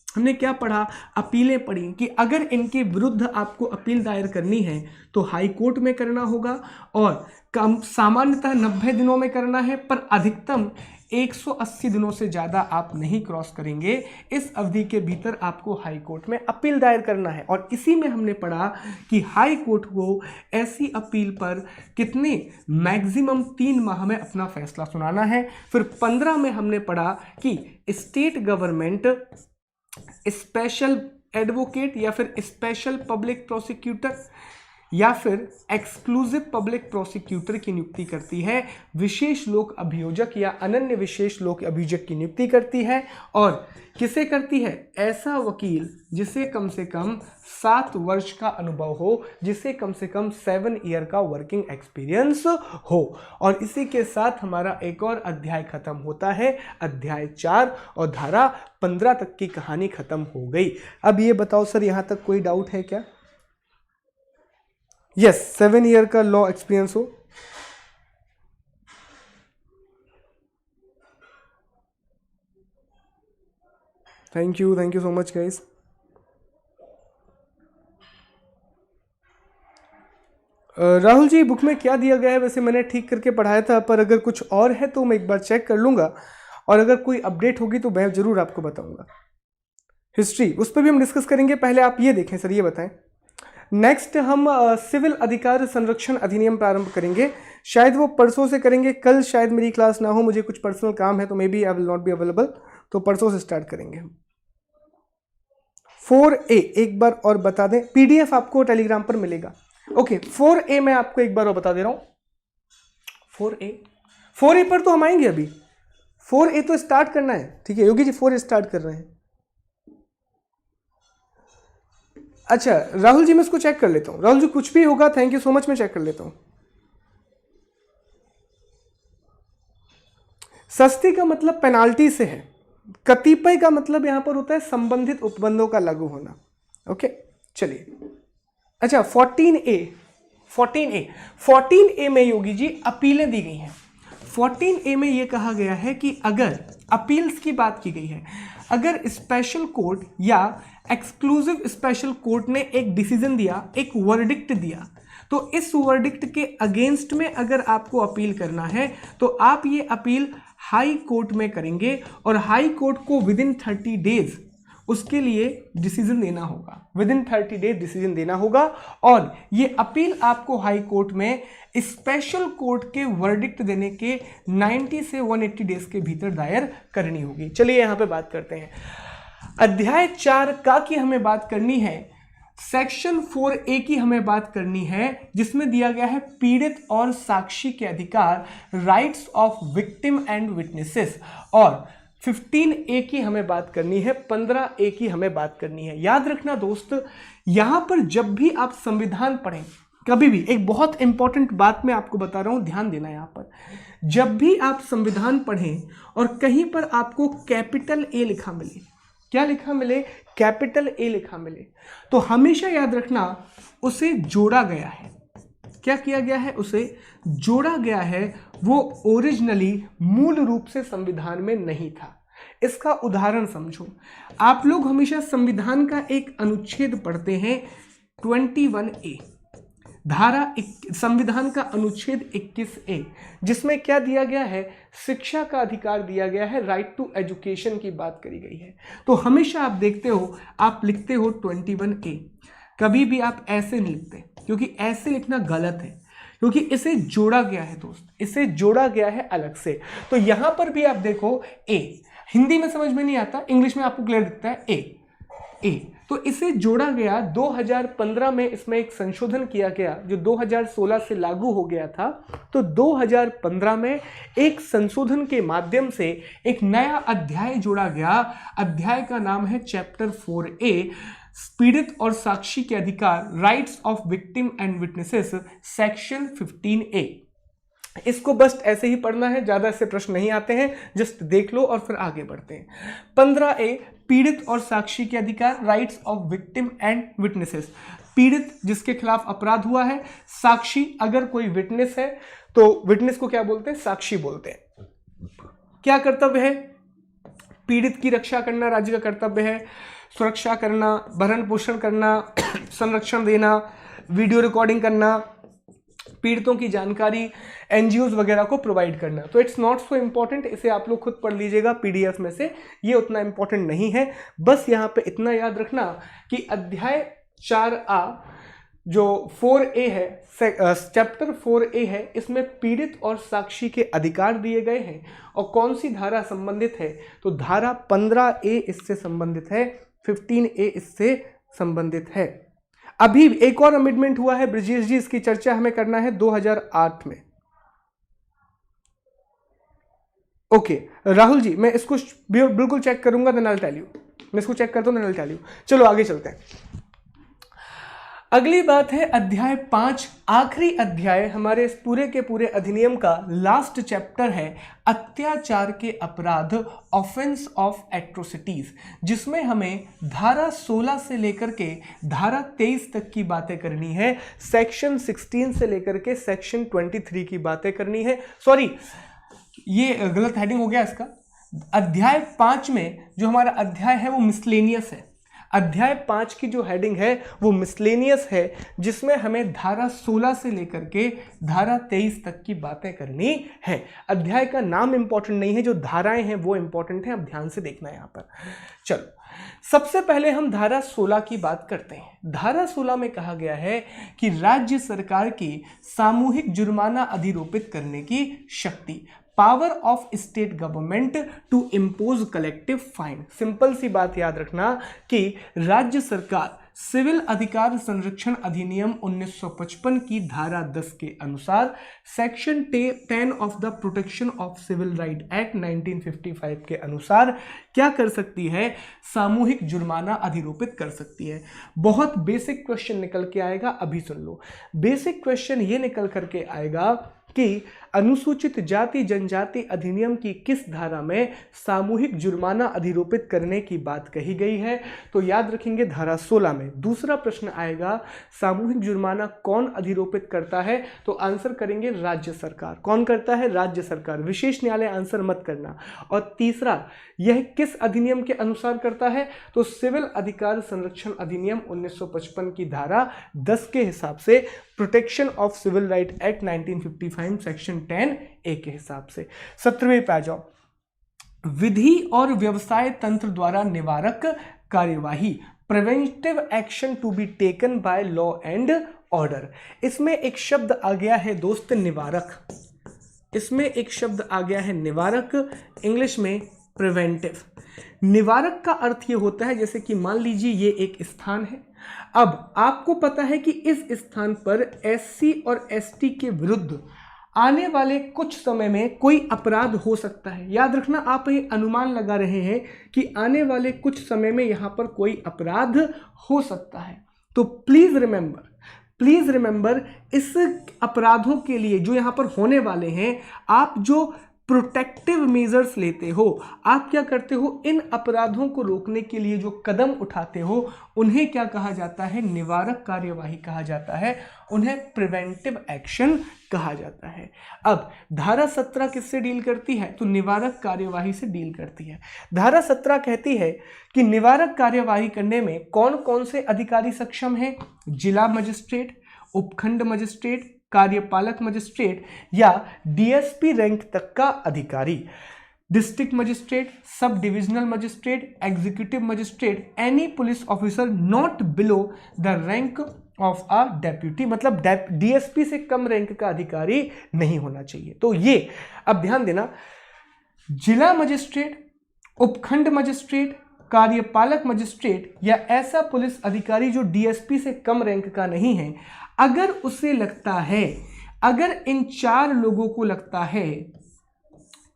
हमने क्या पढ़ा, अपीलें पढ़ी कि अगर इनके विरुद्ध आपको अपील दायर करनी है तो हाई कोर्ट में करना होगा, और कम सामान्यतः 90 दिनों में करना है, पर अधिकतम 180 दिनों से ज़्यादा आप नहीं क्रॉस करेंगे। इस अवधि के भीतर आपको हाई कोर्ट में अपील दायर करना है। और इसी में हमने पढ़ा कि हाई कोर्ट को ऐसी अपील पर कितने मैक्सिमम 3 माह में अपना फैसला सुनाना है। फिर 15 में हमने पढ़ा कि स्टेट गवर्नमेंट स्पेशल एडवोकेट या फिर स्पेशल पब्लिक प्रोसिक्यूटर या फिर एक्सक्लूसिव पब्लिक प्रोसिक्यूटर की नियुक्ति करती है, विशेष लोक अभियोजक या अनन्य विशेष लोक अभियोजक की नियुक्ति करती है। और किसे करती है, ऐसा वकील जिसे कम से कम 7 वर्ष का अनुभव हो, जिसे कम से कम 7 ईयर का वर्किंग एक्सपीरियंस हो। और इसी के साथ हमारा एक और अध्याय खत्म होता है, अध्याय 4, और धारा 15 तक की कहानी खत्म हो गई। अब ये बताओ सर, यहां तक कोई डाउट है क्या? यस, 7 ईयर का लॉ एक्सपीरियंस हो। Thank you so much guys. Rahul ji, book में क्या दिया गया है? वैसे मैंने ठीक करके पढ़ाया था, पर अगर कुछ और है तो मैं एक बार चेक कर लूंगा, और अगर कोई अपडेट होगी तो मैं जरूर आपको बताऊंगा। हिस्ट्री, उस पर भी हम डिस्कस करेंगे। पहले आप ये देखें सर, ये बताएं, नेक्स्ट हम सिविल अधिकार संरक्षण अधिनियम प्रारंभ करेंगे। शायद वो परसों से करेंगे, कल शायद मेरी क्लास ना हो, मुझे कुछ पर्सनल काम है तो maybe I will not be available, तो परसों से स्टार्ट करेंगे हम। 4A एक बार और बता दें, पीडीएफ आपको टेलीग्राम पर मिलेगा। ओके 4A मैं आपको एक बार और बता दे रहा हूं। 4A पर तो हम आएंगे अभी, 4A तो स्टार्ट करना है, ठीक है योगी जी 4A स्टार्ट कर रहे हैं। अच्छा राहुल जी मैं इसको चेक कर लेता हूं, राहुल जी कुछ भी होगा थैंक यू सो मच, मैं चेक कर लेता हूं। सस्ती का मतलब पेनाल्टी से है, कतिपय का मतलब यहां पर होता है संबंधित उपबंधों का लागू होना। ओके चलिए, अच्छा 14A में योगी जी अपीलें दी गई हैं। 14A में यह कहा गया है कि अगर अपील्स की बात की गई है, अगर स्पेशल कोर्ट या एक्सक्लूसिव स्पेशल कोर्ट ने एक डिसीजन दिया, एक वर्डिक्ट दिया, तो इस वर्डिक्ट के अगेंस्ट में अगर आपको अपील करना है तो आप ये अपील हाई कोर्ट में करेंगे और हाई कोर्ट को विदिन 30 डेज उसके लिए डिसीजन देना होगा, विदिन 30 डेज डिसीजन देना होगा। और ये अपील आपको हाई कोर्ट में स्पेशल कोर्ट के वर्डिक्ट देने के 90 से 180 डेज के भीतर दायर करनी होगी। चलिए यहां पे बात करते हैं। अध्याय 4 का की हमें बात करनी है, सेक्शन 4A की हमें बात करनी है, जिसमें दिया गया है पीड़ित और साक्षी के अधिकार, rights of victim and witnesses, और 15A की हमें बात करनी है, 15A की हमें बात करनी है। याद रखना दोस्त, यहां पर जब भी आप संविधान पढ़ें, कभी भी, एक बहुत इंपॉर्टेंट बात मैं आपको बता रहा हूं, ध्यान देना यहां पर, जब भी आप संविधान पढ़ें और कहीं पर आपको कैपिटल ए लिखा मिले, क्या लिखा मिले, कैपिटल ए लिखा मिले, तो हमेशा याद रखना उसे जोड़ा गया है। क्या किया गया है, उसे जोड़ा गया है, वो ओरिजिनली मूल रूप से संविधान में नहीं था। इसका उदाहरण समझो, आप लोग हमेशा संविधान का एक अनुच्छेद पढ़ते हैं 21A, संविधान का अनुच्छेद 21A, जिसमें क्या दिया गया है, शिक्षा का अधिकार दिया गया है, राइट टू एजुकेशन की बात करी गई है। तो हमेशा आप देखते हो, आप लिखते हो 21A, कभी भी आप ऐसे नहीं लिखते, क्योंकि ऐसे लिखना गलत है, क्योंकि इसे जोड़ा गया है दोस्त, इसे जोड़ा गया है अलग से। तो यहां पर भी आप देखो ए, हिंदी में समझ में नहीं आता, इंग्लिश में आपको क्लियर दिखता है ए, तो इसे जोड़ा गया 2015 में, इसमें एक संशोधन किया गया जो 2016 से लागू हो गया था। तो 2015 में एक संशोधन के माध्यम से एक नया अध्याय जोड़ा गया, अध्याय का नाम है चैप्टर 4A, पीड़ित और साक्षी के अधिकार, rights of victim and witnesses, section 15A। इसको बस ऐसे ही पढ़ना है, ज्यादा इससे प्रश्न नहीं आते हैं, जस्ट देख लो और फिर आगे बढ़ते हैं। 15A, पीड़ित और साक्षी के अधिकार, rights of victim and witnesses, पीड़ित जिसके खिलाफ अपराध हुआ है, साक्षी अगर कोई विटनेस है तो विटनेस को क्या बोलते हैं, साक्षी बोलते हैं। क्या कर्तव्य है, पीड़ित की रक्षा करना राज्य का कर्तव्य है, सुरक्षा करना, भरण पोषण करना, संरक्षण देना, वीडियो रिकॉर्डिंग करना, पीड़ितों की जानकारी एनजीओज वगैरह को प्रोवाइड करना। तो इट्स नॉट सो इंपॉर्टेंट, इसे आप लोग खुद पढ़ लीजिएगा पीडीएफ में से, ये उतना इंपॉर्टेंट नहीं है। बस यहाँ पे इतना याद रखना कि अध्याय 4A जो 4A है, चैप्टर 4A है, इसमें पीड़ित और साक्षी के अधिकार दिए गए हैं। और कौन सी धारा संबंधित है, तो धारा 15A इससे संबंधित है, 15A इससे संबंधित है। अभी एक और अमेंडमेंट हुआ है ब्रजेश जी, इसकी चर्चा हमें करना है 2008 में। ओके राहुल जी, मैं इसको बिल्कुल चेक करूंगा, then I will tell you, मैं इसको चेक करता हूं, then I will tell you. चलो आगे चलते हैं। अगली बात है अध्याय 5, आखिरी अध्याय हमारे इस पूरे के पूरे अधिनियम का लास्ट चैप्टर है, अत्याचार के अपराध, ऑफेंस ऑफ एट्रोसिटीज, जिसमें हमें धारा 16 से लेकर के धारा 23 तक की बातें करनी है, सेक्शन 16 से लेकर के सेक्शन 23 की बातें करनी है। सॉरी, ये गलत हेडिंग हो गया इसका। अध्याय 5 में जो हमारा अध्याय है वो मिसलेनियस है। अध्याय 5 की जो हेडिंग है वो मिसलेनियस है, जिसमें हमें धारा 16 से लेकर के धारा 23 तक की बातें करनी है। अध्याय का नाम इंपॉर्टेंट नहीं है, जो धाराएं हैं वो इंपॉर्टेंट है, अब ध्यान से देखना है यहां पर। चलो सबसे पहले हम धारा 16 की बात करते हैं। धारा 16 में कहा गया है कि राज्य सरकार की सामूहिक जुर्माना अधिरोपित करने की शक्ति, power of state government to impose collective fine. Simple सी बात याद रखना कि राज्य सरकार सिविल अधिकार संरक्षण अधिनियम 1955 की धारा 10 के अनुसार section 10 of the protection of civil right act 1955 के अनुसार क्या कर सकती है, सामूहिक जुर्माना अधिरोपित कर सकती है। बहुत बेसिक क्वेश्चन निकल के आएगा, अभी सुन लो। बेसिक क्वेश्चन ये निकल करके आएगा कि अनुसूचित जाति जनजाति अधिनियम की किस धारा में सामूहिक जुर्माना अधिरोपित करने की बात कही गई है, तो याद रखेंगे धारा 16 में। दूसरा प्रश्न आएगा सामूहिक जुर्माना कौन अधिरोपित करता है, तो आंसर करेंगे राज्य सरकार। कौन करता है, राज्य सरकार, विशेष न्यायालय आंसर मत करना। और तीसरा, यह किस अधिनियम के अनुसार करता है, तो सिविल अधिकार संरक्षण अधिनियम 1955 की धारा 10 के हिसाब से, protection of civil right act 1955 section 10A के हिसाब से। 17वें पे आ जाओ, विधि और व्यवसाय तंत्र द्वारा निवारक कार्यवाही, preventive action to be taken by law and order. इसमें एक शब्द आ गया है दोस्त निवारक, इसमें एक शब्द आ गया है निवारक, इंग्लिश में प्रिवेंटिव। निवारक का अर्थ ये होता है जैसे कि मान लीजिए ये एक स्थान है, अब आपको पता है कि इस स्थान पर SC और ST के विरुद्ध आने वाले कुछ समय में कोई अपराध हो सकता है। याद रखना, आप ये अनुमान लगा रहे हैं कि आने वाले कुछ समय में यहां पर कोई अपराध हो सकता है। तो प्लीज रिमेंबर इस अपराधों के लिए जो यहां पर होने वाले हैं, आप जो प्रोटेक्टिव मेजर्स लेते हो, आप क्या करते हो, इन अपराधों को रोकने के लिए जो कदम उठाते हो उन्हें क्या कहा जाता है, निवारक कार्यवाही कहा जाता है, उन्हें प्रिवेंटिव एक्शन कहा जाता है। अब धारा 17 किससे डील करती है, तो निवारक कार्यवाही से डील करती है। धारा 17 कहती है कि निवारक कार्यवाही करने में कौन कौन से अधिकारी सक्षम हैं, जिला मजिस्ट्रेट, उपखंड मजिस्ट्रेट, कार्यपालक मजिस्ट्रेट या DSP रैंक तक का अधिकारी, district magistrate, sub divisional magistrate, executive magistrate, any police officer not below the rank of a deputy, मतलब DSP से कम रैंक का अधिकारी नहीं होना चाहिए। तो ये अब ध्यान देना, जिला मजिस्ट्रेट, उपखंड मजिस्ट्रेट, कार्यपालक मजिस्ट्रेट या ऐसा पुलिस अधिकारी जो DSP से कम रैंक का नहीं है, अगर उसे लगता है, अगर इन 4 लोगों को लगता है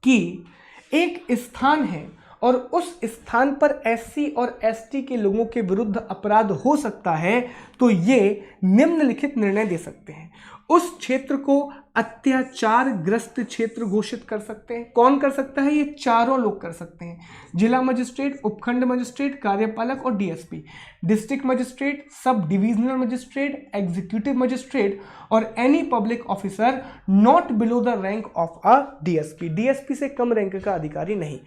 कि एक स्थान है और उस स्थान पर SC और ST के लोगों के विरुद्ध अपराध हो सकता है, तो ये निम्नलिखित निर्णय दे सकते हैं। उस क्षेत्र को अत्याचार ग्रस्त क्षेत्र घोषित कर सकते हैं। कौन कर सकता है, ये चारों लोग कर सकते हैं, जिला मजिस्ट्रेट, उपखंड मजिस्ट्रेट, कार्यपालक और DSP, district magistrate, sub divisional magistrate, executive magistrate और any public officer not below the rank of a DSP से कम रैंक का अधिकारी नहीं।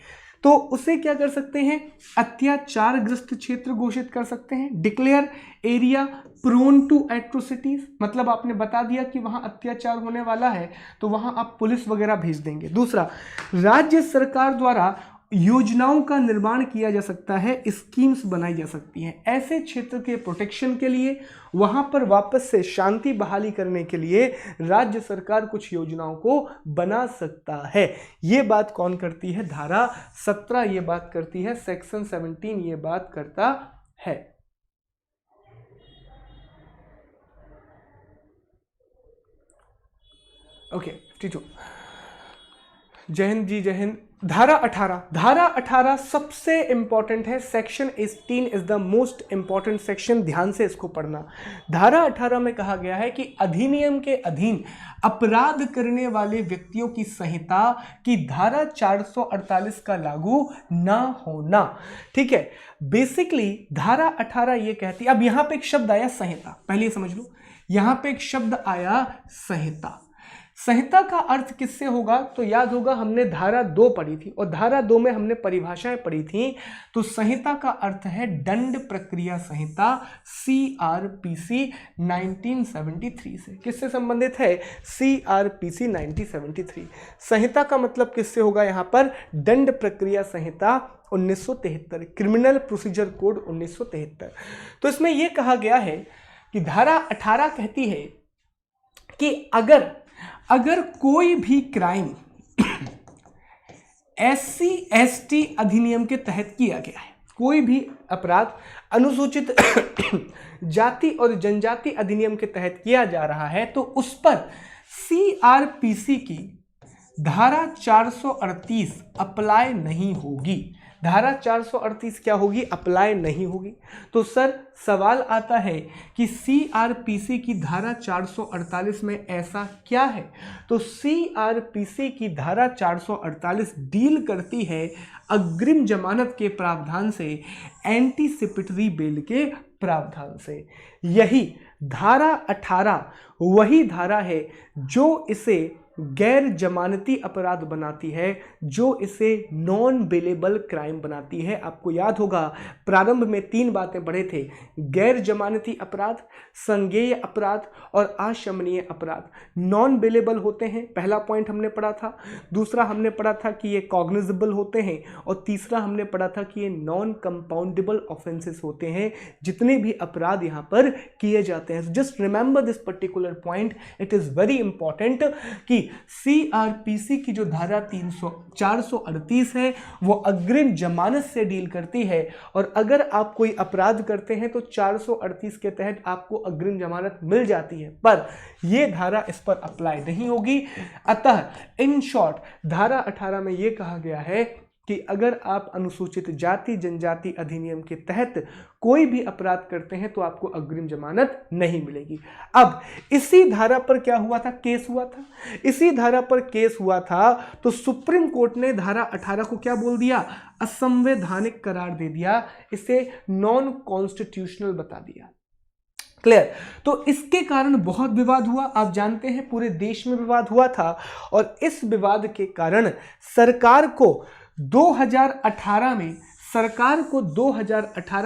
तो उसे क्या कर सकते हैं, अत्याचार ग्रस्त क्षेत्र घोषित कर सकते हैं। Declare area prone to atrocities, मतलब आपने बता दिया कि वहां अत्याचार होने वाला है तो वहां आप पुलिस वगैरह भेज देंगे। दूसरा, राज्य सरकार द्वारा योजनाओं का निर्माण किया जा सकता है, स्कीम्स बनाई जा सकती हैं ऐसे क्षेत्र के प्रोटेक्शन के लिए, वहां पर वापस से शांति बहाली करने के लिए राज्य सरकार कुछ योजनाओं को बना सकता है। ये बात कौन करती है, धारा 17 ये बात करती है, सेक्शन 17 ये बात करता है। ओके 52, जय हिंद जी, जय हिंद। धारा 18 सबसे इंपॉर्टेंट है, section 18 is the most important section, ध्यान से इसको पढ़ना। धारा 18 में कहा गया है कि अधिनियम के अधीन अपराध करने वाले व्यक्तियों की संहिता की धारा 448 का लागू ना होना। ठीक है, बेसिकली धारा 18 ये कहती है, अब यहां पे एक शब्द आया संहिता, पहले समझ लो, यहां पे एक शब्द आया संहिता। संहिता का अर्थ किससे होगा? तो याद होगा हमने धारा 2 पढ़ी थी और धारा 2 में हमने परिभाषाएं पढ़ी थी। तो संहिता का अर्थ है दंड प्रक्रिया संहिता, CRPC 1973 से। किससे संबंधित है? CRPC 1973। संहिता का मतलब किससे होगा? यहाँ पर दंड प्रक्रिया संहिता 1973, क्रिमिनल प्रोसीजर कोड 1973। तो इसमें यह कहा गया है कि धारा 18 कहती है कि अगर कोई भी क्राइम SC/ST अधिनियम के तहत किया गया है, कोई भी अपराध अनुसूचित जाति और जनजाति अधिनियम के तहत किया जा रहा है, तो उस पर CRPC की धारा 438 अप्लाई नहीं होगी। धारा 438 क्या होगी? अप्लाई नहीं होगी। तो सर सवाल आता है कि CRPC की धारा 448 में ऐसा क्या है? तो CRPC की धारा 448 डील करती है अग्रिम जमानत के प्रावधान से, एंटीसिपेटरी बेल के प्रावधान से। यही धारा 18 वही धारा है जो इसे गैर जमानती अपराध बनाती है, जो इसे नॉन बेलेबल क्राइम बनाती है। आपको याद होगा प्रारंभ में 3 बातें पढ़े थे, गैर जमानती अपराध, संज्ञेय अपराध और अशमनीय अपराध। नॉन बेलेबल होते हैं, पहला पॉइंट हमने पढ़ा था। दूसरा हमने पढ़ा था कि ये कॉग्निजेबल होते हैं और तीसरा हमने पढ़ा था कि ये नॉन कंपाउंडेबल ऑफेंसेस होते हैं जितने भी अपराध यहाँ पर किए जाते हैं। Just remember this particular point, it is very important कि CRPC की जो धारा 438 है वो अग्रिम जमानत से डील करती है, और अगर आप कोई अपराध करते हैं तो 438 के तहत आपको अग्रिम जमानत मिल जाती है, पर यह धारा इस पर अप्लाई नहीं होगी। अतः इन शॉर्ट धारा 18 में यह कहा गया है कि अगर आप अनुसूचित जाति जनजाति अधिनियम के तहत कोई भी अपराध करते हैं तो आपको अग्रिम जमानत नहीं मिलेगी। अब इसी धारा पर क्या हुआ था? केस हुआ था। इसी धारा पर केस हुआ था तो सुप्रीम कोर्ट ने धारा 18 को क्या बोल दिया? असंवैधानिक करार दे दिया, इसे नॉन कॉन्स्टिट्यूशनल बता दिया। क्लियर? तो इसके कारण बहुत विवाद हुआ। आप जानते हैं पूरे देश में विवाद हुआ था, और इस विवाद के कारण सरकार को 2018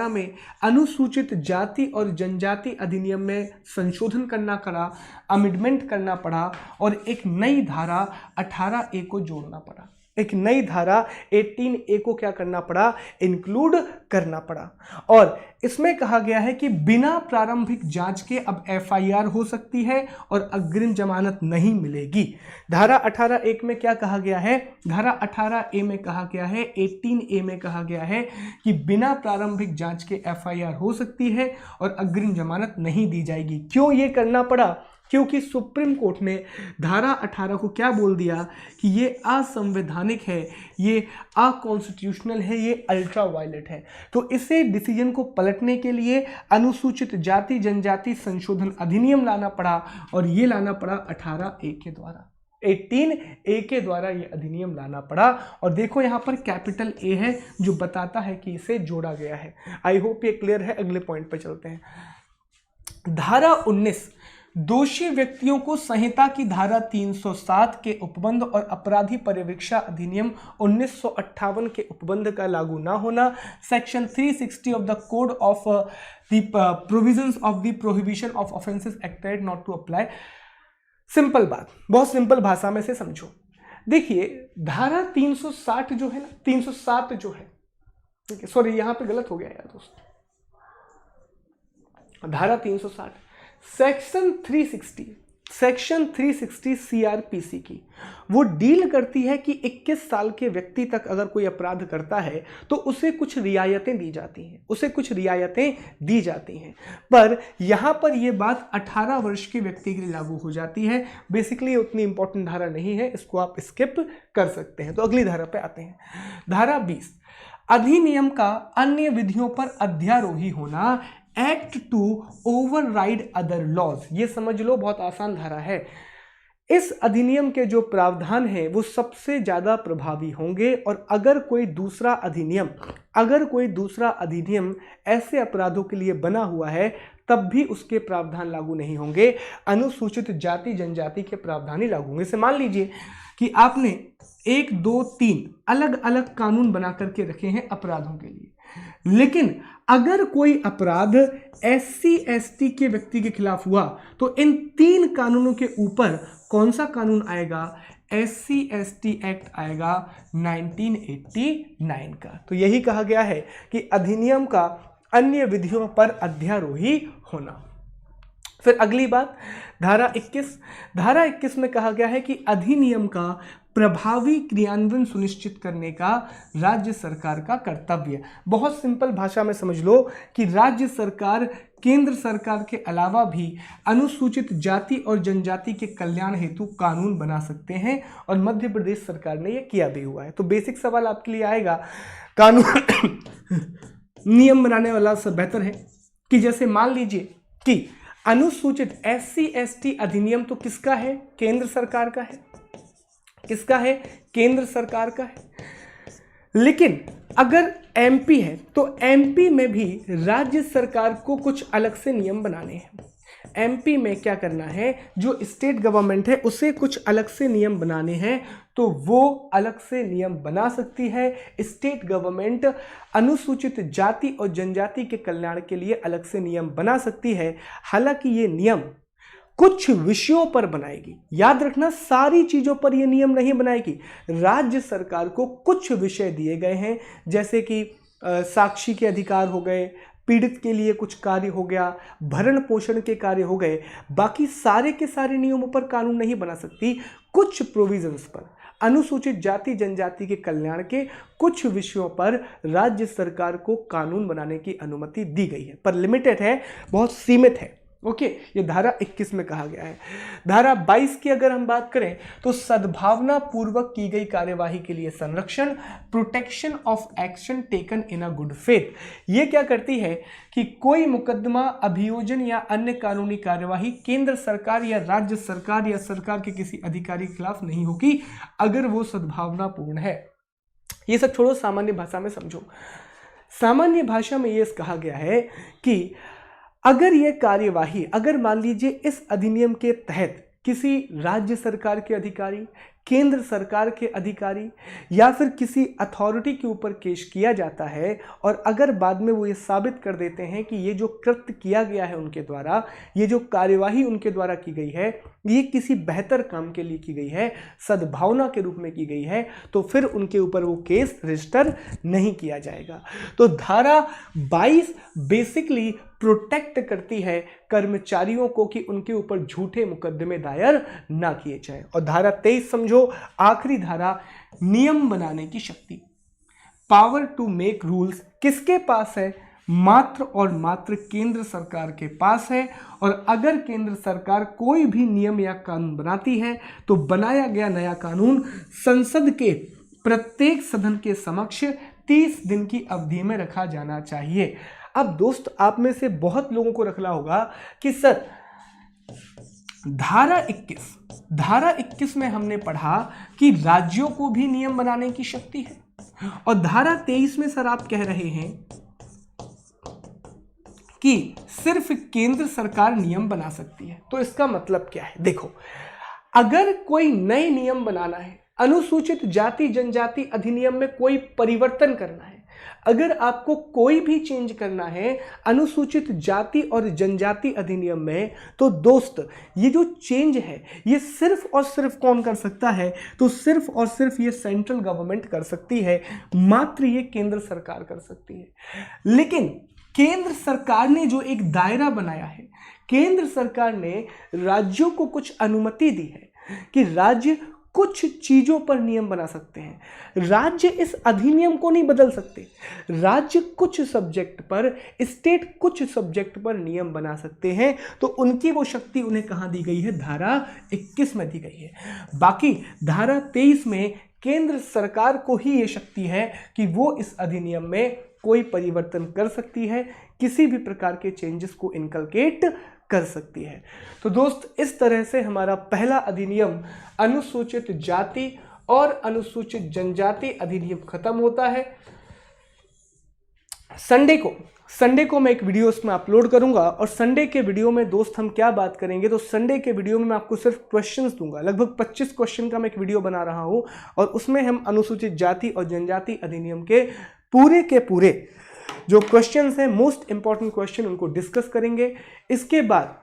में अनुसूचित जाति और जनजाति अधिनियम में संशोधन करना पड़ा, अमेंडमेंट करना पड़ा और एक नई धारा 18A को जोड़ना पड़ा। एक नई धारा 18A को क्या करना पड़ा? इंक्लूड करना पड़ा। और इसमें कहा गया है कि बिना प्रारंभिक जांच के अब FIR हो सकती है और अग्रिम जमानत नहीं मिलेगी। धारा 18A में क्या कहा गया है? धारा 18A में कहा गया है, 18A में कहा गया है कि बिना प्रारंभिक जांच के FIR हो सकती है और अग्रिम जमानत नहीं दी जाएगी। क्यों ये करना पड़ा? क्योंकि सुप्रीम कोर्ट ने धारा 18 को क्या बोल दिया कि ये असंवैधानिक है, ये अकॉन्स्टिट्यूशनल है, ये अल्ट्रा वायलेट है। तो इसे डिसीजन को पलटने के लिए अनुसूचित जाति जनजाति संशोधन अधिनियम लाना पड़ा, और ये लाना पड़ा 18A के द्वारा, 18A के द्वारा ये अधिनियम लाना पड़ा। और देखो यहाँ पर कैपिटल A है जो बताता है कि इसे जोड़ा गया है। आई होप ये क्लियर है। अगले पॉइंट पर चलते हैं। धारा 19 दोषी व्यक्तियों को संहिता की धारा 307 के उपबंध और अपराधी पर्यवेक्षा अधिनियम 1958 के उपबंध का लागू ना होना, section 360 of the code of the provisions of the prohibition of offences acted not to apply. Simple बात, बहुत सिंपल भाषा में से समझो। देखिए धारा 360 जो है ना, 307 जो है, ठीक है, सॉरी यहाँ पे गलत हो गया यार दोस्त, धारा 360 सेक्शन 360 CRPC की वो डील करती है कि 21 साल के व्यक्ति तक अगर कोई अपराध करता है तो उसे कुछ रियायतें दी जाती हैं, पर यहाँ पर ये बात 18 वर्ष के व्यक्ति के लिए लागू हो जाती है। बेसिकली उतनी इंपॉर्टेंट धारा नहीं है, इसको आप स्किप कर सकते हैं। तो अगली धारा पे आते हैं। धारा 20 अधिनियम का अन्य विधियों पर अध्यारोही होना, act to override other laws. ये समझ लो बहुत आसान धारा है। इस अधिनियम के जो प्रावधान हैं वो सबसे ज्यादा प्रभावी होंगे, और अगर कोई दूसरा अधिनियम ऐसे अपराधों के लिए बना हुआ है तब भी उसके प्रावधान लागू नहीं होंगे, अनुसूचित जाति जनजाति के प्रावधान ही लागू होंगे। जैसे मान लीजिए कि आपने 1, 2, 3 अलग अलग कानून बना करके रखे हैं अपराधों के लिए, लेकिन अगर कोई अपराध SC ST के व्यक्ति के खिलाफ हुआ तो इन 3 कानूनों के ऊपर कौन सा कानून आएगा? SC ST एक्ट आएगा 1989 का। तो यही कहा गया है कि अधिनियम का अन्य विधियों पर अध्यारोही होना। फिर अगली बात धारा 21 में कहा गया है कि अधिनियम का प्रभावी क्रियान्वयन सुनिश्चित करने का राज्य सरकार का कर्तव्य। बहुत सिंपल भाषा में समझ लो कि राज्य सरकार केंद्र सरकार के अलावा भी अनुसूचित जाति और जनजाति के कल्याण हेतु कानून बना सकते हैं, और मध्य प्रदेश सरकार ने यह किया भी हुआ है। तो बेसिक सवाल आपके लिए आएगा, कानून नियम बनाने वाला सब बेहतर है कि जैसे मान लीजिए कि अनुसूचित SC ST अधिनियम तो किसका है? केंद्र सरकार का है। किसका है? केंद्र सरकार का है। लेकिन अगर MP है तो MP में भी राज्य सरकार को कुछ अलग से नियम बनाने हैं। MP में क्या करना है? जो स्टेट गवर्नमेंट है उसे कुछ अलग से नियम बनाने हैं, तो वो अलग से नियम बना सकती है। स्टेट गवर्नमेंट अनुसूचित जाति और जनजाति के कल्याण के लिए अलग से नियम बना सकती है। हालांकि ये नियम कुछ विषयों पर बनाएगी। याद रखना, सारी चीजों पर यह नियम नहीं बनाएगी। राज्य सरकार को कुछ विषय दिए गए हैं, जैसे कि साक्षी के अधिकार हो गए, पीड़ित के लिए कुछ कार्य हो गया, भरण पोषण के कार्य हो गए। बाकी सारे के सारे नियमों पर कानून नहीं बना सकती। कुछ प्रोविजंस पर, अनुसूचित जाति जनजाति के कल्याण के कुछ विषयों पर राज्य सरकार को कानून बनाने की अनुमति दी गई है, पर लिमिटेड है, बहुत सीमित है। ओके, ये धारा 21 में कहा गया है। धारा 22 की अगर हम बात करें तो सद्भावना पूर्वक की गई कार्यवाही के लिए संरक्षण, protection of action taken in a good faith. ये क्या करती है कि कोई मुकदमा, अभियोजन या अन्य कानूनी कार्यवाही केंद्र सरकार या राज्य सरकार या सरकार के किसी अधिकारी के खिलाफ नहीं होगी अगर वो सद्भावनापूर्ण है। ये सब छोड़ो, सामान्य भाषा में समझो। सामान्य भाषा में ये कहा गया है कि अगर ये कार्यवाही, अगर मान लीजिए इस अधिनियम के तहत किसी राज्य सरकार के अधिकारी, केंद्र सरकार के अधिकारी या फिर किसी अथॉरिटी के ऊपर केस किया जाता है, और अगर बाद में वो ये साबित कर देते हैं कि ये जो कृत्य किया गया है उनके द्वारा, ये जो कार्यवाही उनके द्वारा की गई है, ये किसी बेहतर काम के लिए की गई है, सद्भावना के रूप में की गई है, तो फिर उनके ऊपर वो केस रजिस्टर नहीं किया जाएगा। तो धारा 22 बेसिकली प्रोटेक्ट करती है कर्मचारियों को कि उनके ऊपर झूठे मुकदमे दायर ना किए जाए। और धारा 23 समझो, आखिरी धारा, नियम बनाने की शक्ति, पावर टू मेक रूल्स किसके पास है? मात्र और मात्र केंद्र सरकार के पास है। और अगर केंद्र सरकार कोई भी नियम या कानून बनाती है तो बनाया गया नया कानून संसद के प्रत्येक सदन के समक्ष 30 दिन की अवधि में रखा जाना चाहिए। अब दोस्त, आप में से बहुत लोगों को रखना होगा कि सर धारा 21 में हमने पढ़ा कि राज्यों को भी नियम बनाने की शक्ति है, और धारा 23 में सर आप कह रहे हैं कि सिर्फ केंद्र सरकार नियम बना सकती है। तो इसका मतलब क्या है? देखो, अगर कोई नए नियम बनाना है, अनुसूचित जाति जनजाति अधिनियम में कोई परिवर्तन करना है, अगर आपको कोई भी चेंज करना है अनुसूचित जाति और जनजाति अधिनियम में, तो दोस्त ये जो चेंज है ये सिर्फ और सिर्फ कौन कर सकता है? तो सिर्फ और सिर्फ ये सेंट्रल गवर्नमेंट कर सकती है, मात्र ये केंद्र सरकार कर सकती है। लेकिन केंद्र सरकार ने जो एक दायरा बनाया है, केंद्र सरकार ने राज्यों को कुछ अनुमति दी है कि राज्य कुछ चीजों पर नियम बना सकते हैं। राज्य इस अधिनियम को नहीं बदल सकते। राज्य कुछ सब्जेक्ट पर, स्टेट कुछ सब्जेक्ट पर नियम बना सकते हैं। तो उनकी वो शक्ति उन्हें कहां दी गई है? धारा 21 में दी गई है। बाकी धारा 23 में केंद्र सरकार को ही ये शक्ति है कि वो इस अधिनियम में कोई परिवर्तन कर सकती है, किसी भी प्रकार के चेंजेस को इनकलकेट कर सकती है। तो दोस्त, इस तरह से हमारा पहला अधिनियम अनुसूचित जाति और अनुसूचित जनजाति अधिनियम खत्म होता है। संडे को संडे को मैं एक वीडियो उसमें अपलोड करूंगा और संडे के वीडियो में दोस्त हम क्या बात करेंगे, तो संडे के वीडियो में मैं आपको सिर्फ क्वेश्चंस दूंगा। लगभग 25 क्वेश्चन का मैं एक वीडियो बना रहा हूं और उसमें हम अनुसूचित जाति और जनजाति अधिनियम के पूरे जो क्वेश्चंस हैं, मोस्ट इंपॉर्टेंट क्वेश्चन, उनको डिस्कस करेंगे। इसके बाद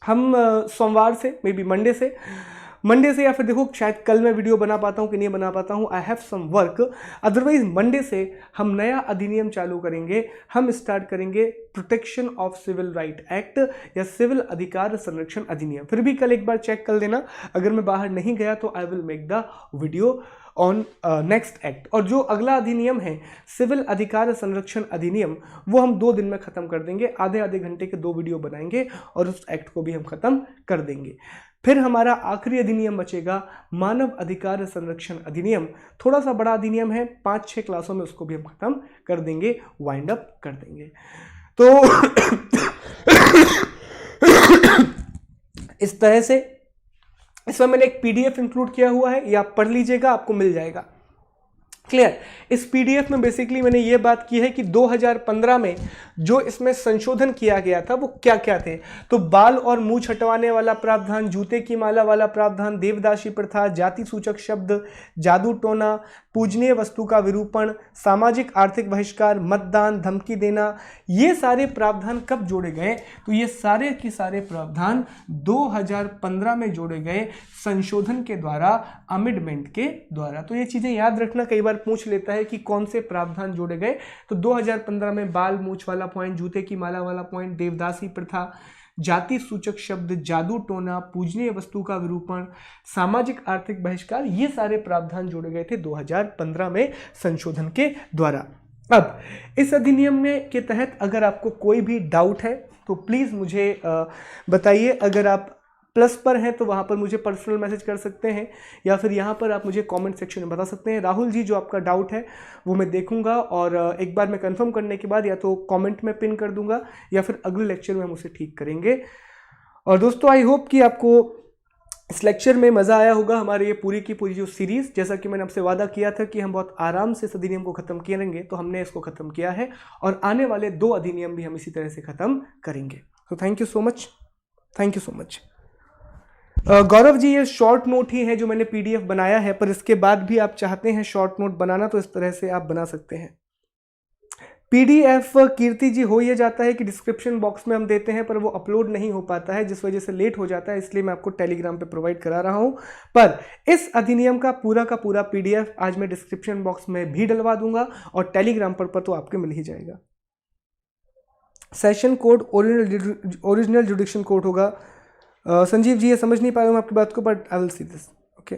हम सोमवार से, मे बी मंडे से या फिर देखो शायद कल मैं वीडियो बना पाता हूँ कि नहीं बना पाता हूँ, I have some work. Otherwise Monday से हम नया अधिनियम चालू करेंगे। हम स्टार्ट करेंगे protection of civil right act या सिविल अधिकार संरक्षण अधिनियम। फिर भी कल एक बार चेक कर लेना, अगर मैं बाहर नहीं गया तो I will make the video on next act. और जो अगला अधिनियम है सिविल अधिकार संरक्षण अधिनियम, वो हम 2 दिन में खत्म कर देंगे। आधे घंटे के 2 वीडियो बनाएंगे और उस एक्ट को भी हम खत्म कर देंगे। फिर हमारा आखिरी अधिनियम बचेगा मानव अधिकार संरक्षण अधिनियम। थोड़ा सा बड़ा अधिनियम है, 5-6 क्लासों में उसको भी हम खत्म कर देंगे, वाइंड अप कर देंगे। तो इस तरह से इसमें मैंने एक पीडीएफ इंक्लूड किया हुआ है, ये आप पढ़ लीजिएगा, आपको मिल जाएगा। क्लियर। इस पीडीएफ में बेसिकली मैंने ये बात की है कि 2015 में जो इसमें संशोधन किया गया था वो क्या क्या थे। तो बाल और मुंह छटवाने वाला प्रावधान, जूते की माला वाला प्रावधान, देवदासी प्रथा, जाति सूचक शब्द, जादू टोना, पूजनीय वस्तु का विरूपण, सामाजिक आर्थिक बहिष्कार, मतदान, धमकी देना, ये सारे प्रावधान कब जोड़े गए, तो ये सारे के सारे प्रावधान 2015 में जोड़े गए संशोधन के द्वारा, अमेंडमेंट के द्वारा। तो ये चीजें याद रखना, कई बार पूछ लेता है कि कौन से प्रावधान जोड़े गए। तो 2015 में बाल मूछ वाला पॉइंट, जूते की माला वाला पॉइंट, देवदासी प्रथा, जाति सूचक शब्द, जादू टोना, पूजनीय वस्तु का विरूपण, सामाजिक आर्थिक बहिष्कार, ये सारे प्रावधान जोड़े गए थे 2015 में संशोधन के द्वारा। अब इस अधिनियम में के तहत अगर आपको कोई भी डाउट है तो प्लीज मुझे बताइए। अगर आप प्लस पर हैं तो वहाँ पर मुझे पर्सनल मैसेज कर सकते हैं या फिर यहाँ पर आप मुझे कमेंट सेक्शन में बता सकते हैं। राहुल जी, जो आपका डाउट है वो मैं देखूंगा और एक बार मैं कंफर्म करने के बाद या तो कमेंट में पिन कर दूंगा या फिर अगले लेक्चर में हम उसे ठीक करेंगे। और दोस्तों, आई होप कि आपको इस लेक्चर में मज़ा आया होगा। हमारे ये पूरी की पूरी जो सीरीज़, जैसा कि मैंने आपसे वादा किया था कि हम बहुत आराम से इस अधिनियम को ख़त्म करेंगे, तो हमने इसको ख़त्म किया है और आने वाले 2 अधिनियम भी हम इसी तरह से ख़त्म करेंगे। तो thank you so much, thank you so much. Gaurav ji, ये शॉर्ट नोट ही है जो मैंने पीडीएफ बनाया है, पर इसके बाद भी आप चाहते हैं शॉर्ट नोट बनाना तो इस तरह से आप बना सकते हैं। पीडीएफ कीर्ति जी, हो ये जाता है कि डिस्क्रिप्शन बॉक्स में हम देते हैं पर वो अपलोड नहीं हो पाता है, जिस वजह से लेट हो जाता है, इसलिए मैं आपको टेलीग्राम पे प्रोवाइड करा रहा हूं। पर इस अधिनियम का पूरा पीडीएफ आज मैं डिस्क्रिप्शन बॉक्स में भी डलवा दूंगा और टेलीग्राम पर तो आपको मिल ही जाएगा। सेशन कोड ओरिजिनल जुडिक्शन कोड होगा। संजीव जी, ये समझ नहीं पाया हूँ आपकी बात को, but I will see this. Okay,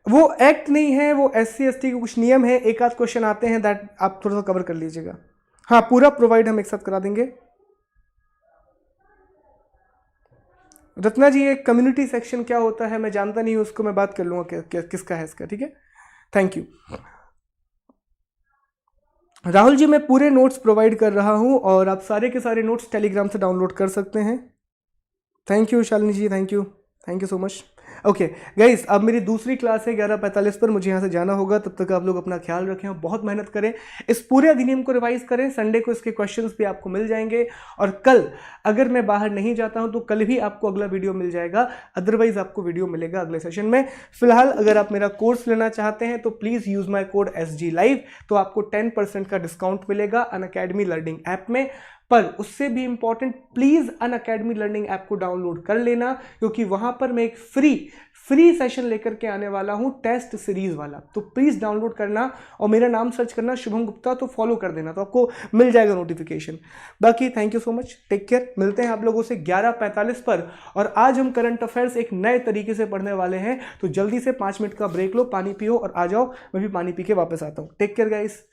वो एक्ट नहीं है, वो SC ST के कुछ नियम है, एक आध क्वेश्चन आते हैं, दैट आप थोड़ा सा कवर कर लीजिएगा। हाँ, पूरा प्रोवाइड हम एक साथ करा देंगे। रत्ना जी, ये कम्युनिटी सेक्शन क्या होता है मैं जानता नहीं हूँ, उसको मैं बात कर लूँगा किसका है इसका। ठीक है, थैंक यू। राहुल जी, मैं पूरे नोट्स प्रोवाइड कर रहा हूं और आप सारे के सारे नोट्स टेलीग्राम से डाउनलोड कर सकते हैं। Thank you Shalini ji, thank you so much. Okay guys, अब मेरी दूसरी क्लास है 11:45 पर, मुझे यहाँ से जाना होगा। तब तक आप लोग अपना ख्याल रखें और बहुत मेहनत करें, इस पूरे अधिनियम को रिवाइज करें। संडे को इसके क्वेश्चंस भी आपको मिल जाएंगे और कल अगर मैं बाहर नहीं जाता हूं तो कल भी आपको अगला वीडियो मिल जाएगा, अदरवाइज आपको वीडियो मिलेगा अगले सेशन में। फिलहाल अगर आप मेरा कोर्स लेना चाहते हैं तो please use my code SG Live, तो आपको 10% का डिस्काउंट मिलेगा अनअकैडमी लर्निंग ऐप में। पर उससे भी important, please Unacademy learning app को डाउनलोड कर लेना, क्योंकि वहां पर मैं एक फ्री सेशन लेकर के आने वाला हूं, टेस्ट सीरीज वाला। तो प्लीज डाउनलोड करना और मेरा नाम सर्च करना शुभम गुप्ता, तो फॉलो कर देना, तो आपको मिल जाएगा नोटिफिकेशन। बाकी thank you so much, take care. मिलते हैं आप लोगों से 11:45 पर। और आज हम करंट अफेयर्स एक नए तरीके से पढ़ने वाले हैं, तो जल्दी से 5 मिनट का ब्रेक लो, पानी पियो और आ जाओ। मैं भी पानी पी के वापस आता हूँ। Take care guys.